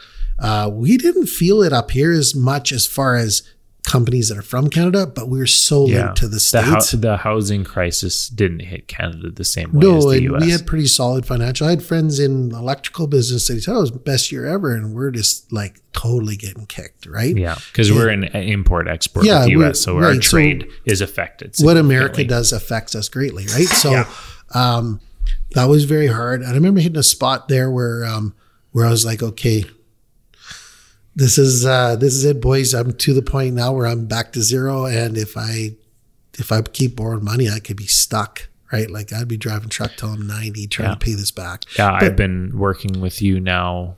We didn't feel it up here as much as far as companies that are from Canada, but we were so linked to the States. The housing crisis didn't hit Canada the same way as the US. We had pretty solid financial. I had friends in the electrical business that said, oh, it was the best year ever. And we're just like totally getting kicked, right? Yeah, because we're an import-export with the US, so our trade is affected. What America does affects us greatly, right? So that was very hard. And I remember hitting a spot there where I was like, okay, this is it, boys. I'm to the point now where I'm back to zero. And if I keep borrowing money, I could be stuck, right? Like I'd be driving truck till I'm 90 trying to pay this back. Yeah. I've been working with you now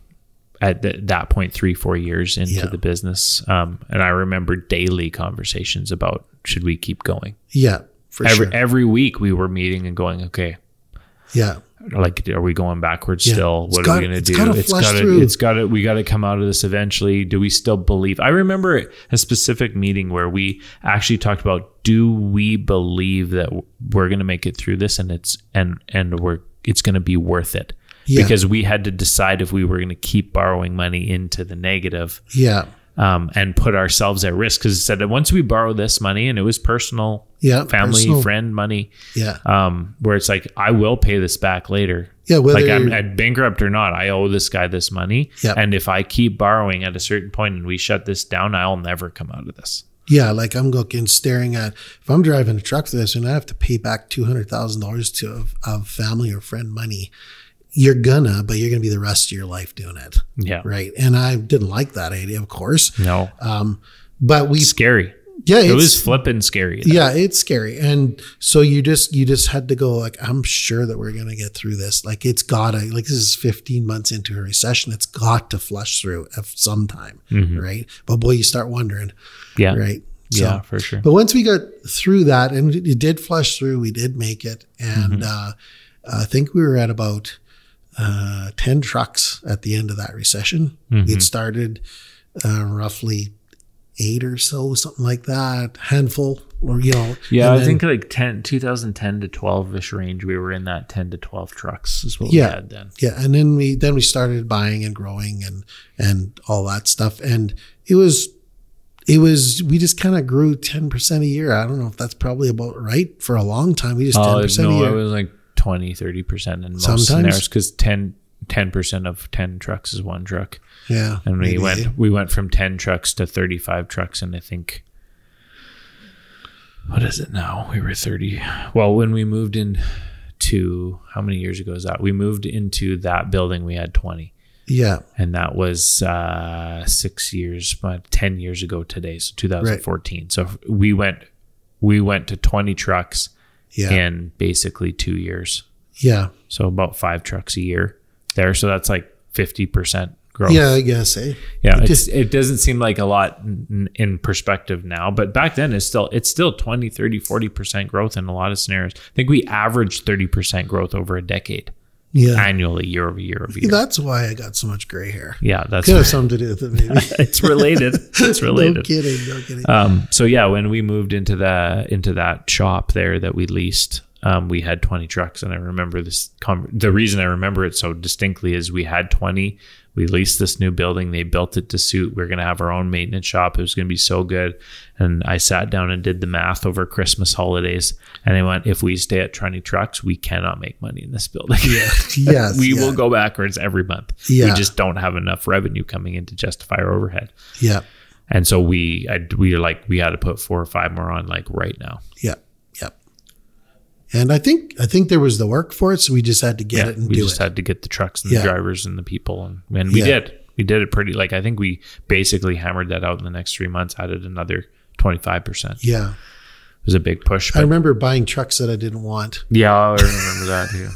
at that point, 3-4 years into the business. And I remember daily conversations about, should we keep going? Yeah, for sure. Every week we were meeting and going, okay. Yeah. Like, are we going backwards still? What are we going to do? We got to come out of this eventually. Do we still believe? I remember a specific meeting where we actually talked about, do we believe that we're going to make it through this and it's going to be worth it? Yeah. Because we had to decide if we were going to keep borrowing money into the negative. Yeah. And put ourselves at risk, because it said that once we borrow this money, and it was personal, family, friend money, where it's like, I will pay this back later. Yeah, like I'm bankrupt or not, I owe this guy this money, and if I keep borrowing at a certain point and we shut this down, I'll never come out of this. Yeah, like I'm looking, staring at, if I'm driving a truck for this and I have to pay back $200,000 of family or friend money, but you're going to be the rest of your life doing it. Yeah. Right. And I didn't like that idea, of course. No. But scary. Yeah. It was flipping scary. Yeah, it's scary. And so you just had to go like, I'm sure that we're going to get through this. Like this is 15 months into a recession. It's got to flush through at some time. Right. But boy, you start wondering. Yeah. Right. So, yeah, for sure. But once we got through that, and it did flush through, we did make it. And I think we were at about 10 trucks at the end of that recession. We'd started roughly 8 or so, something like that, handful, or Yeah, I think like 2010 to 12-ish range. We were in that 10 to 12 trucks is what we had then. Yeah, and then we started buying and growing and all that stuff, and it was we just kind of grew 10% a year. I don't know if that's probably about right for a long time. We just 10% a year. It was like 20-30% in most scenarios, because 10% of 10 trucks is one truck. Yeah. And we went from 10 trucks to 35 trucks, and I think, what is it now? We were 30. Well, when we moved into, how many years ago is that? We moved into that building, we had 20. Yeah. And that was 6 years, but 10 years ago today, so 2014. Right. So we went to 20 trucks in basically 2 years. Yeah. So about 5 trucks a year there. So that's like 50% growth. Yeah, I guess. Yeah. It doesn't seem like a lot in perspective now, but back then it's still 20, 30, 40% growth in a lot of scenarios. I think we averaged 30% growth over a decade. Yeah. Annually, year over year. That's why I got so much gray hair. Yeah, that's could have something to do with it. Maybe it's related. It's related. No kidding. So yeah, when we moved into that shop there that we leased, we had 20 trucks, and I remember the reason I remember it so distinctly is we had 20, We leased this new building. They built it to suit. We're going to have our own maintenance shop. It was going to be so good. And I sat down and did the math over Christmas holidays. And I went, if we stay at Trunny Trucks, we cannot make money in this building. Yeah. Yes. We will go backwards every month. Yeah. We just don't have enough revenue coming in to justify our overhead. Yeah. And so we had to put 4 or 5 more on like right now. Yeah. Yeah. And I think there was the work for it. So we just had to get it and do it. We just had to get the trucks and the drivers and the people. And we did. We did it pretty, like, I think we basically hammered that out in the next 3 months, added another 25%. Yeah. It was a big push. I remember buying trucks that I didn't want. Yeah, I remember that too.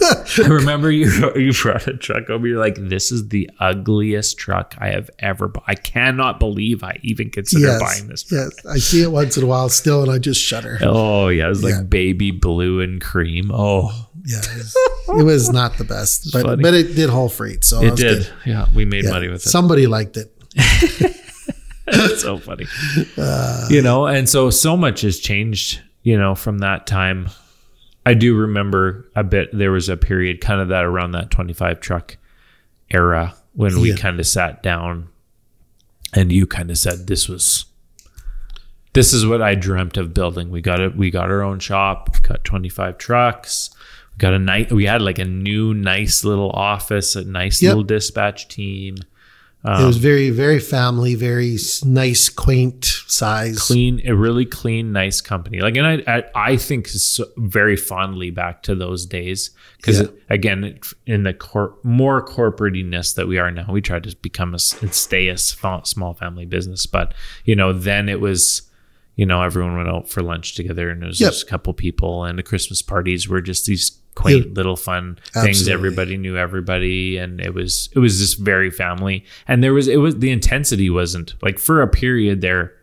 I remember you brought a truck over. You're like, this is the ugliest truck I have ever bought. I cannot believe I even consider buying this truck. Yes, I see it once in a while still, and I just shudder. Oh, yeah. It was like baby blue and cream. Oh. Yeah, it was not the best, but it did haul freight. So it did. Good. Yeah, we made money with it. Somebody liked it. It's so funny. And so much has changed, from that time. I do remember a bit, there was a period kind of that around that 25 truck era when we kind of sat down and you kind of said, this is what I dreamt of building. We got our own shop, got 25 trucks. We had like a new, nice little office, a nice little dispatch team. It was very, very family, very nice, quaint size. A really clean, nice company. Like, and I think so very fondly back to those days because again, in the more corporateiness that we are now, we try to become and stay a small family business. But, then it was, everyone went out for lunch together and there was just a couple people, and the Christmas parties were just these quaint little fun things. Everybody knew everybody, and it was just very family. And the intensity wasn't like, for a period there,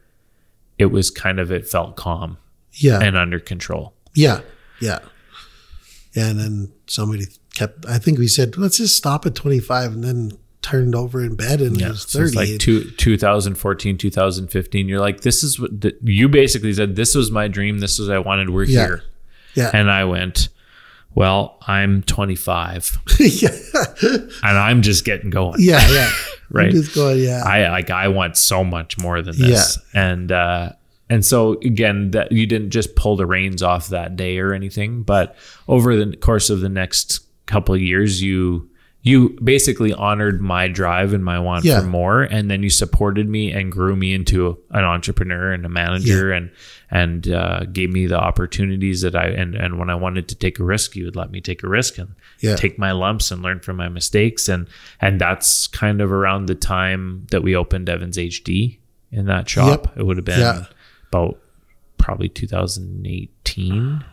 it was kind of, it felt calm and under control. Yeah. And then somebody I think we said, let's just stop at 25, and then turned over in bed and it was 30. So it's like 2014, 2015. You're like, this is what you basically said, this was my dream. This was what I wanted. We're here. Yeah. And I went, well, I'm 25. And I'm just getting going. Yeah. Right. I'm just going, I want so much more than this. Yeah. And so again, that you didn't just pull the reins off that day or anything, but over the course of the next couple of years, you basically honored my drive and my want for more. And then you supported me and grew me into an entrepreneur and a manager and gave me the opportunities that and when I wanted to take a risk, you would let me take a risk and take my lumps and learn from my mistakes. And that's kind of around the time that we opened Evans HD in that shop. It would have been about probably 2018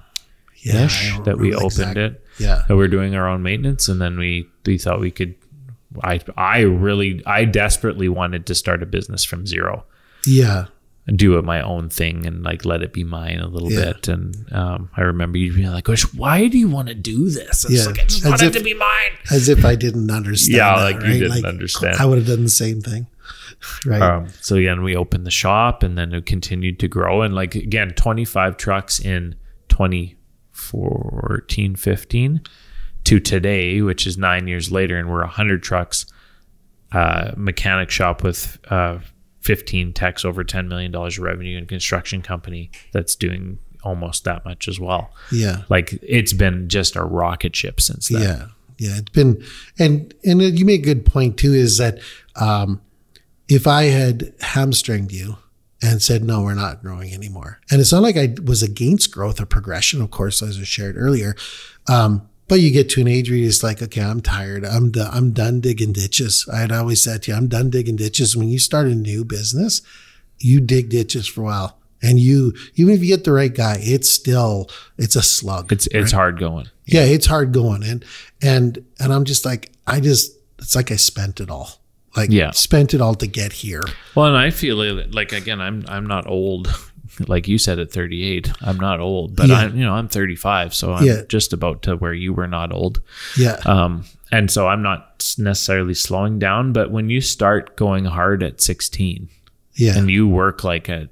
ish that we opened it. Yeah. And we're doing our own maintenance. And then we thought we could, I desperately wanted to start a business from zero. Yeah. And do it my own thing and like let it be mine a little bit. And I remember you being like, gosh, why do you want to do this? It's like, I just want it to be mine. As if I didn't understand. You didn't understand. I would have done the same thing. Right. So again, we opened the shop and then it continued to grow. And like, again, 25 trucks in 2014, 15 to today, which is 9 years later. And we're 100 trucks, mechanic shop with 15 techs, over $10 million of revenue, and construction company that's doing almost that much as well. Yeah. Like it's been just a rocket ship since then. Yeah. It's been, and you make a good point too, is that, if I had hamstringed you and said, no, we're not growing anymore. And it's not like I was against growth or progression, of course, as I shared earlier. But you get to an age where you're just like, okay, I'm tired. I'm done digging ditches. I had always said to you, I'm done digging ditches. When you start a new business, you dig ditches for a while. And even if you get the right guy, it's a slug. It's hard going. Yeah, it's hard going. And I'm just like, it's like I spent it all. Spent it all to get here. Well, and I feel like again, I'm not old, like you said at 38. I'm not old, but I'm 35, so I'm just about to where you were not old. Yeah. And so I'm not necessarily slowing down, but when you start going hard at 16, and you work like an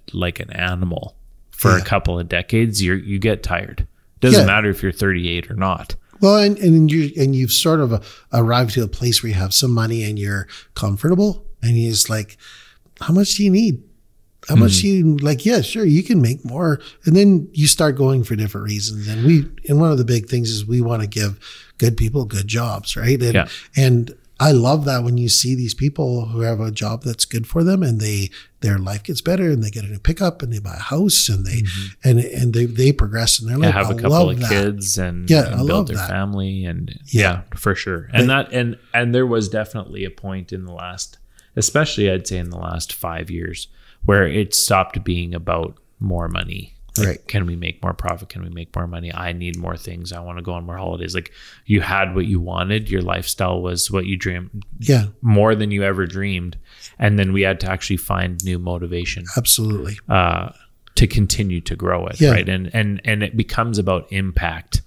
animal for a couple of decades, you get tired. Doesn't matter if you're 38 or not. Well, and you've sort of arrived to a place where you have some money and you're comfortable, and you're just like, how much do you need? How much do you like? Yeah, sure, you can make more, and then you start going for different reasons. And one of the big things is we want to give good people good jobs, right? And I love that when you see these people who have a job that's good for them, and their life gets better, and they get a new pickup, and they buy a house, and they progress in their life. Have a couple of kids and build their family, and for sure. And and there was definitely a point in the last, especially I'd say in the last 5 years, where it stopped being about more money. Like, right. Can we make more profit? Can we make more money? I need more things. I want to go on more holidays. Like, you had what you wanted. Your lifestyle was what you dreamed. Yeah. More than you ever dreamed. And then we had to actually find new motivation. Absolutely. To continue to grow it. Yeah. Right. And it becomes about impact.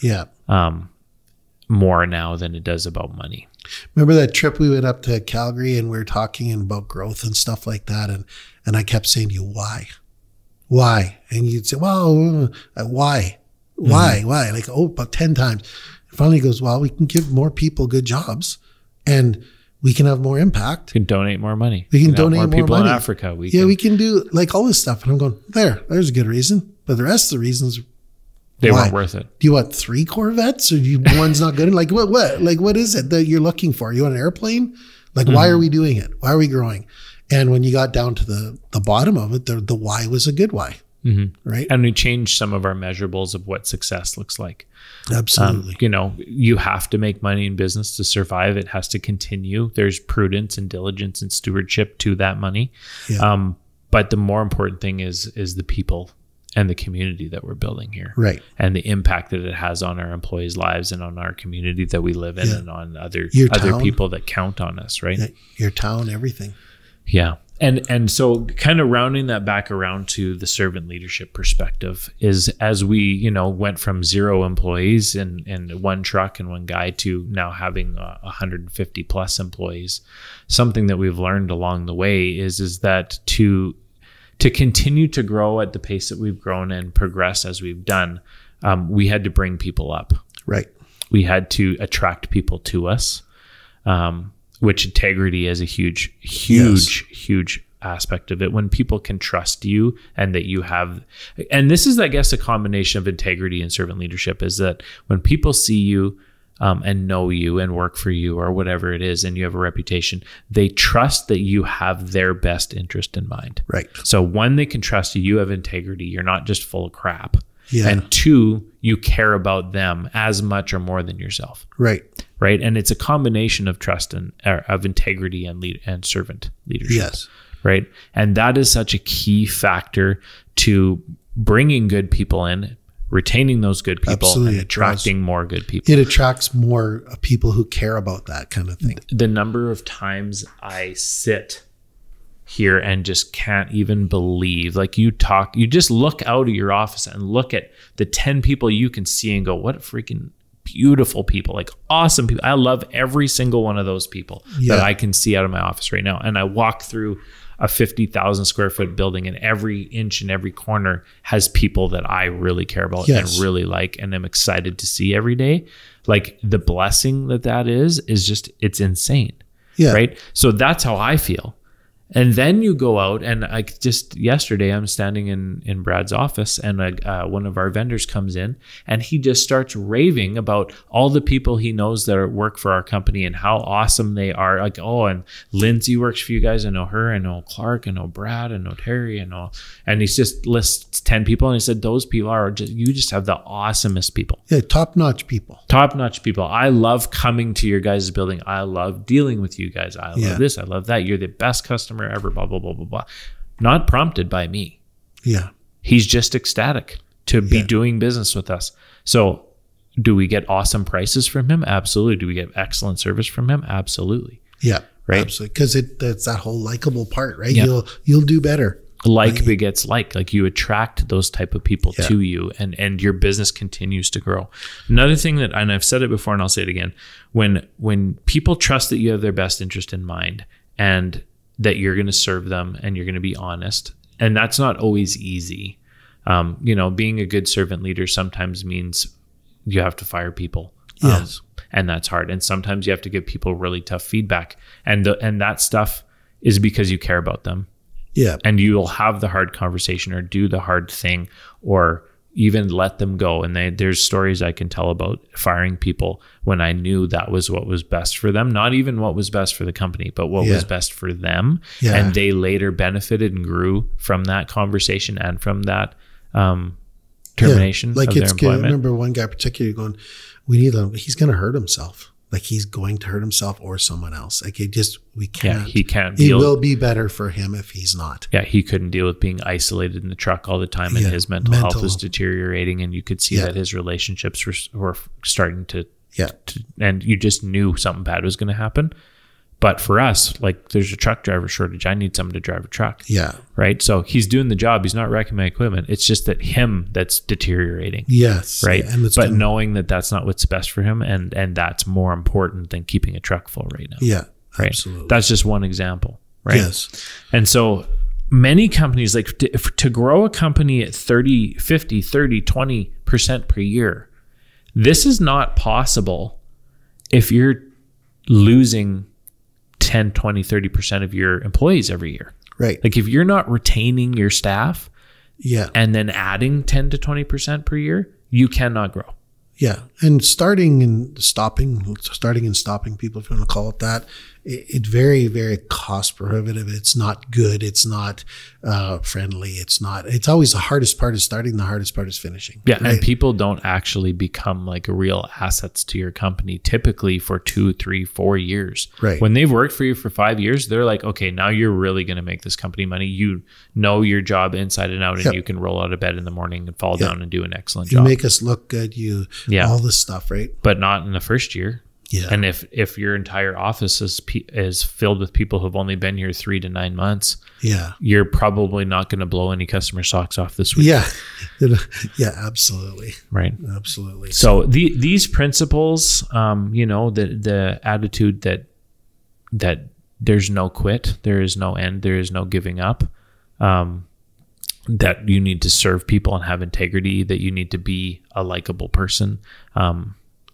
Yeah. More now than it does about money. Remember that trip we went up to Calgary, and we were talking about growth and stuff like that. And I kept saying to you, why? And you'd say, well, why? Like, about 10 times. And finally he goes, well, we can give more people good jobs, and we can have more impact. We can donate more money. We can donate more people money. In Africa. We can do like all this stuff. And I'm going, there's a good reason. But the rest of the reasons, they weren't worth it. Do you want 3 Corvettes, or one's not good? Like what? Like, what is it that you're looking for? You want an airplane? Like, why are we doing it? Why are we growing? And when you got down to the bottom of it, the why was a good why. Right. And we changed some of our measurables of what success looks like. Absolutely. You have to make money in business to survive. It has to continue. There's prudence and diligence and stewardship to that money. Yeah. But the more important thing is the people and the community that we're building here. Right. And the impact that it has on our employees' lives and on our community that we live in, and on other people that count on us, right? Your town, everything. Yeah. And so kind of rounding that back around to the servant leadership perspective is, as we, went from 0 employees and 1 truck and 1 guy to now having 150 plus employees, something that we've learned along the way is that to continue to grow at the pace that we've grown and progress as we've done, we had to bring people up. Right. We had to attract people to us. Which integrity is a huge aspect of it. When people can trust you, and that you have, and this is, I guess, a combination of integrity and servant leadership, is that when people see you and know you and work for you or whatever it is, and you have a reputation, they trust that you have their best interest in mind. Right. So 1, they can trust you have integrity. You're not just full of crap. Yeah. And 2, you care about them as much or more than yourself. Right. Right. And it's a combination of trust and of integrity and servant leadership. Yes. Right. And that is such a key factor to bringing good people in, retaining those good people, and attracting more good people. It attracts more people who care about that kind of thing. The number of times I sit here and just can't even believe, like, you just look out of your office and look at the 10 people you can see and go, what freaking beautiful people, like awesome people. I love every single one of those people that I can see out of my office right now. And I walk through a 50,000 square foot building, and every inch and every corner has people that I really care about and really like, and I'm excited to see every day. Like, the blessing that is just, it's insane. Yeah. Right. So that's how I feel. And then you go out, and like just yesterday, I'm standing in Brad's office, and one of our vendors comes in, and he just starts raving about all the people he knows that work for our company and how awesome they are. Like, oh, and Lindsay works for you guys. I know her. I know Clark. I know Brad. I know Terry. And he just lists 10 people, and he said, those people you just have the awesomest people. Yeah, top-notch people. Top-notch people. I love coming to your guys' building. I love dealing with you guys. I love this. I love that. You're the best customer ever, blah, blah, blah, blah, blah. Not prompted by me. Yeah. He's just ecstatic to be doing business with us. So do we get awesome prices from him? Absolutely. Do we get excellent service from him? Absolutely. Yeah. Right. Absolutely. Because that's that whole likable part, right? Yeah. You'll do better. Like begets like you attract those type of people to you, and your business continues to grow. Another thing that, and I've said it before and I'll say it again, when people trust that you have their best interest in mind, and that you're going to serve them, and you're going to be honest, and that's not always easy. Being a good servant leader sometimes means you have to fire people. Yes. And that's hard. And sometimes you have to give people really tough feedback. And that stuff is because you care about them. Yeah. And you'll have the hard conversation or do the hard thing or even let them go. And there's stories I can tell about firing people when I knew that was what was best for them. Not even what was best for the company, but what was best for them. Yeah. And they later benefited and grew from that conversation and from that termination of their employment. I remember one guy particularly going, we need him. He's going to hurt himself. Like he's going to hurt himself or someone else. Like we can't. Yeah, he can't. It will be better for him if he's not. Yeah, he couldn't deal with being isolated in the truck all the time, and his mental health was deteriorating, and you could see that his relationships were starting to. Yeah, and you just knew something bad was going to happen. But for us, like there's a truck driver shortage. I need someone to drive a truck. Yeah. Right. So he's doing the job. He's not wrecking my equipment. It's just that that's deteriorating. Yes. Right. Yeah, but knowing that that's not what's best for him and that's more important than keeping a truck full right now. Yeah. Right. Absolutely. That's just one example. Right. Yes. And so many companies like to grow a company at 30, 50, 30, 20% per year. This is not possible if you're losing 10, 20, 30% of your employees every year. Right. Like if you're not retaining your staff and then adding 10 to 20% per year, you cannot grow. Yeah. And starting and stopping people, if you want to call it that, it's very, very cost prohibitive. It's not good. It's not friendly. It's always the hardest part is starting. The hardest part is finishing. Yeah. Right? And people don't actually become like real assets to your company typically for 2, 3, 4 years. Right. When they've worked for you for 5 years, they're like, okay, now you're really going to make this company money. You know your job inside and out, and you can roll out of bed in the morning and fall down and do an excellent job. You make us look good. All this stuff, right? But not in the first year. Yeah. And if your entire office is filled with people who've only been here 3 to 9 months, you're probably not going to blow any customer socks off this week. Yeah. Yeah, absolutely. Right. Absolutely. So these principles, the attitude that there's no quit, there is no end, there is no giving up, that you need to serve people and have integrity, that you need to be a likable person.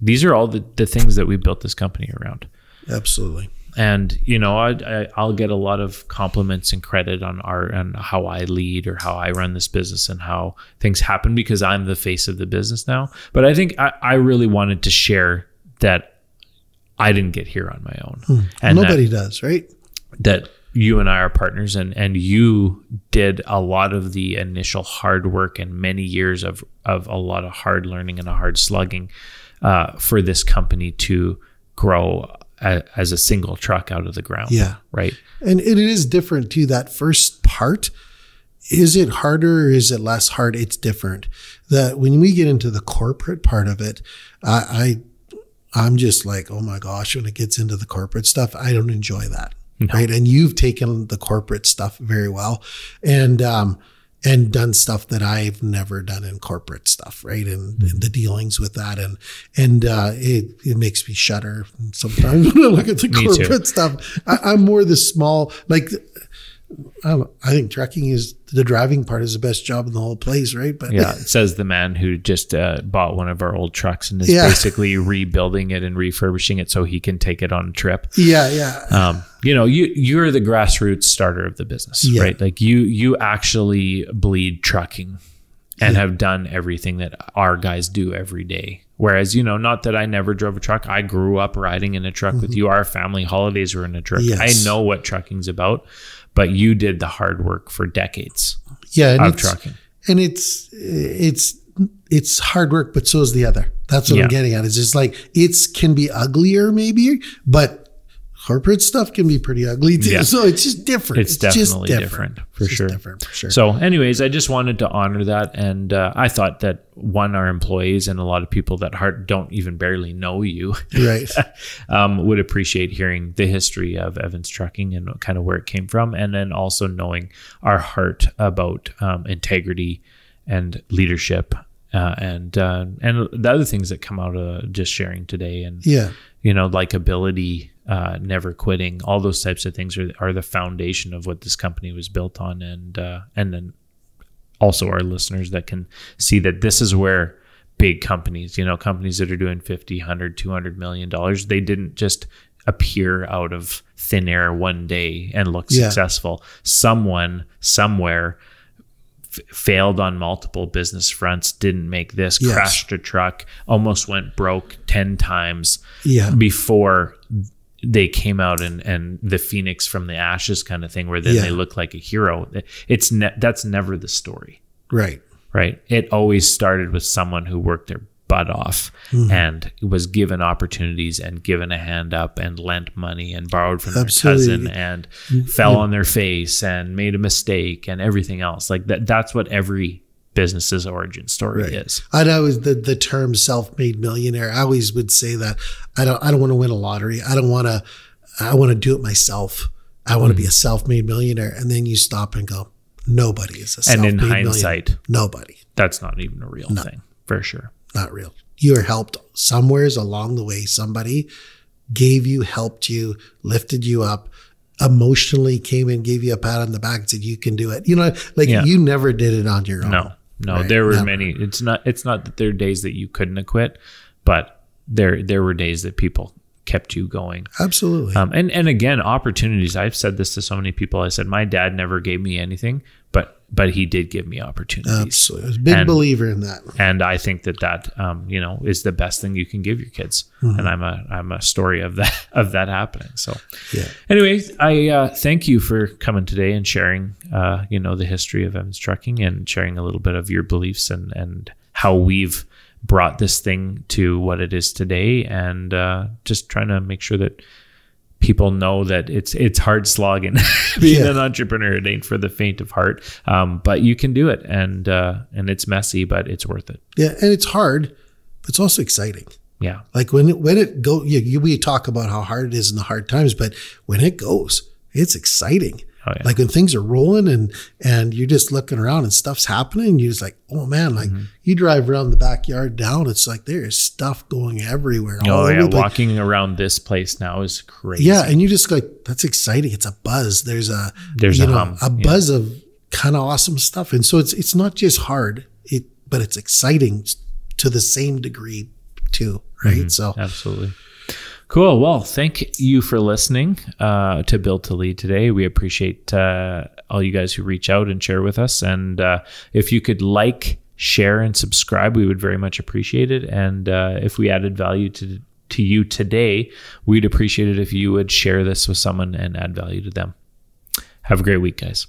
These are all the things that we built this company around. Absolutely. And, I'll get a lot of compliments and credit on how I lead or how I run this business and how things happen because I'm the face of the business now. But I think I really wanted to share that I didn't get here on my own. And nobody does, right? That you and I are partners and you did a lot of the initial hard work and many years of a lot of hard learning and a hard slugging for this company to grow as a single truck out of the ground. Yeah. Right. And it is different too. That first part, is it harder or is it less hard? It's different. When we get into the corporate part of it, I'm just like, oh my gosh, when it gets into the corporate stuff, I don't enjoy that. No. Right. And you've taken the corporate stuff very well and done stuff that I've never done in corporate stuff. Right. And the dealings with that. And it makes me shudder sometimes when I look at the corporate stuff. I'm more the small, I think trucking is the driving part is the best job in the whole place, right? But yeah, it says the man who just bought one of our old trucks and is basically rebuilding it and refurbishing it so he can take it on a trip. Yeah, yeah. You're the grassroots starter of the business, right? Like you actually bleed trucking and have done everything that our guys do every day. Whereas, not that I never drove a truck. I grew up riding in a truck with you. Our family holidays were in a truck. Yes. I know what trucking's about. But you did the hard work for decades of trucking. And it's hard work, but so is the other. That's what I'm getting at. It's just like, can be uglier maybe, but corporate stuff can be pretty ugly too. Yeah. So it's just different. It's definitely different for sure. So anyways, I just wanted to honor that. And I thought that our employees and a lot of people that don't even barely know you would appreciate hearing the history of Evans Trucking and kind of where it came from. And then also knowing our heart about integrity and leadership and the other things that come out of just sharing today and, likability, never quitting, all those types of things are the foundation of what this company was built on. And then also our listeners that can see that this is where big companies, companies that are doing 50, 100, 200 million dollars. They didn't just appear out of thin air one day and look successful. Someone somewhere failed on multiple business fronts, didn't make this, crashed a truck, almost went broke 10 times before they came out and the phoenix from the ashes kind of thing, where then they look like a hero. That's never the story. Right. It always started with someone who worked their butt off and was given opportunities and given a hand up and lent money and borrowed from their cousin and fell on their face and made a mistake and everything else. Like that's what every business's origin story is. I always the term self-made millionaire. I always would say that I don't want to win a lottery. I want to do it myself. I want to be a self-made millionaire. And then you stop and go, nobody is a self-made millionaire. And in hindsight, nobody. That's not even a real thing, for sure. Not real. You are helped somewheres along the way. Somebody gave you, helped you, lifted you up, emotionally came and gave you a pat on the back and said, you can do it. You never did it on your own. No, right? There were many. It's not that there are days that you couldn't have quit, but there were days that people kept you going. Absolutely. And again, opportunities. I've said this to so many people. I said, my dad never gave me anything, but he did give me opportunities. Absolutely. I was a big believer in that. And I think that is the best thing you can give your kids. And I'm a story of that happening. So anyway, I thank you for coming today and sharing, the history of Evans Trucking and sharing a little bit of your beliefs and how we've brought this thing to what it is today, and just trying to make sure that people know that it's hard slogging being an entrepreneur. It ain't for the faint of heart, but you can do it, and it's messy, but it's worth it. Yeah, and it's hard, but it's also exciting. Yeah, like when it go, we talk about how hard it is in the hard times, but when it goes, it's exciting. Oh, yeah. Like when things are rolling and you're just looking around and stuff's happening, and you're just like, oh man, like you drive around the backyard down, it's like there's stuff going everywhere. Oh yeah, walking around this place now is crazy. Yeah, and you just like, that's exciting. It's a buzz. There's a hum. A buzz of kind of awesome stuff, and so it's not just hard, but it's exciting to the same degree too, right? So absolutely. Cool. Well, thank you for listening to Built to Lead today. We appreciate all you guys who reach out and share with us. And if you could like, share, and subscribe, we would very much appreciate it. And if we added value to you today, we'd appreciate it if you would share this with someone and add value to them. Have a great week, guys.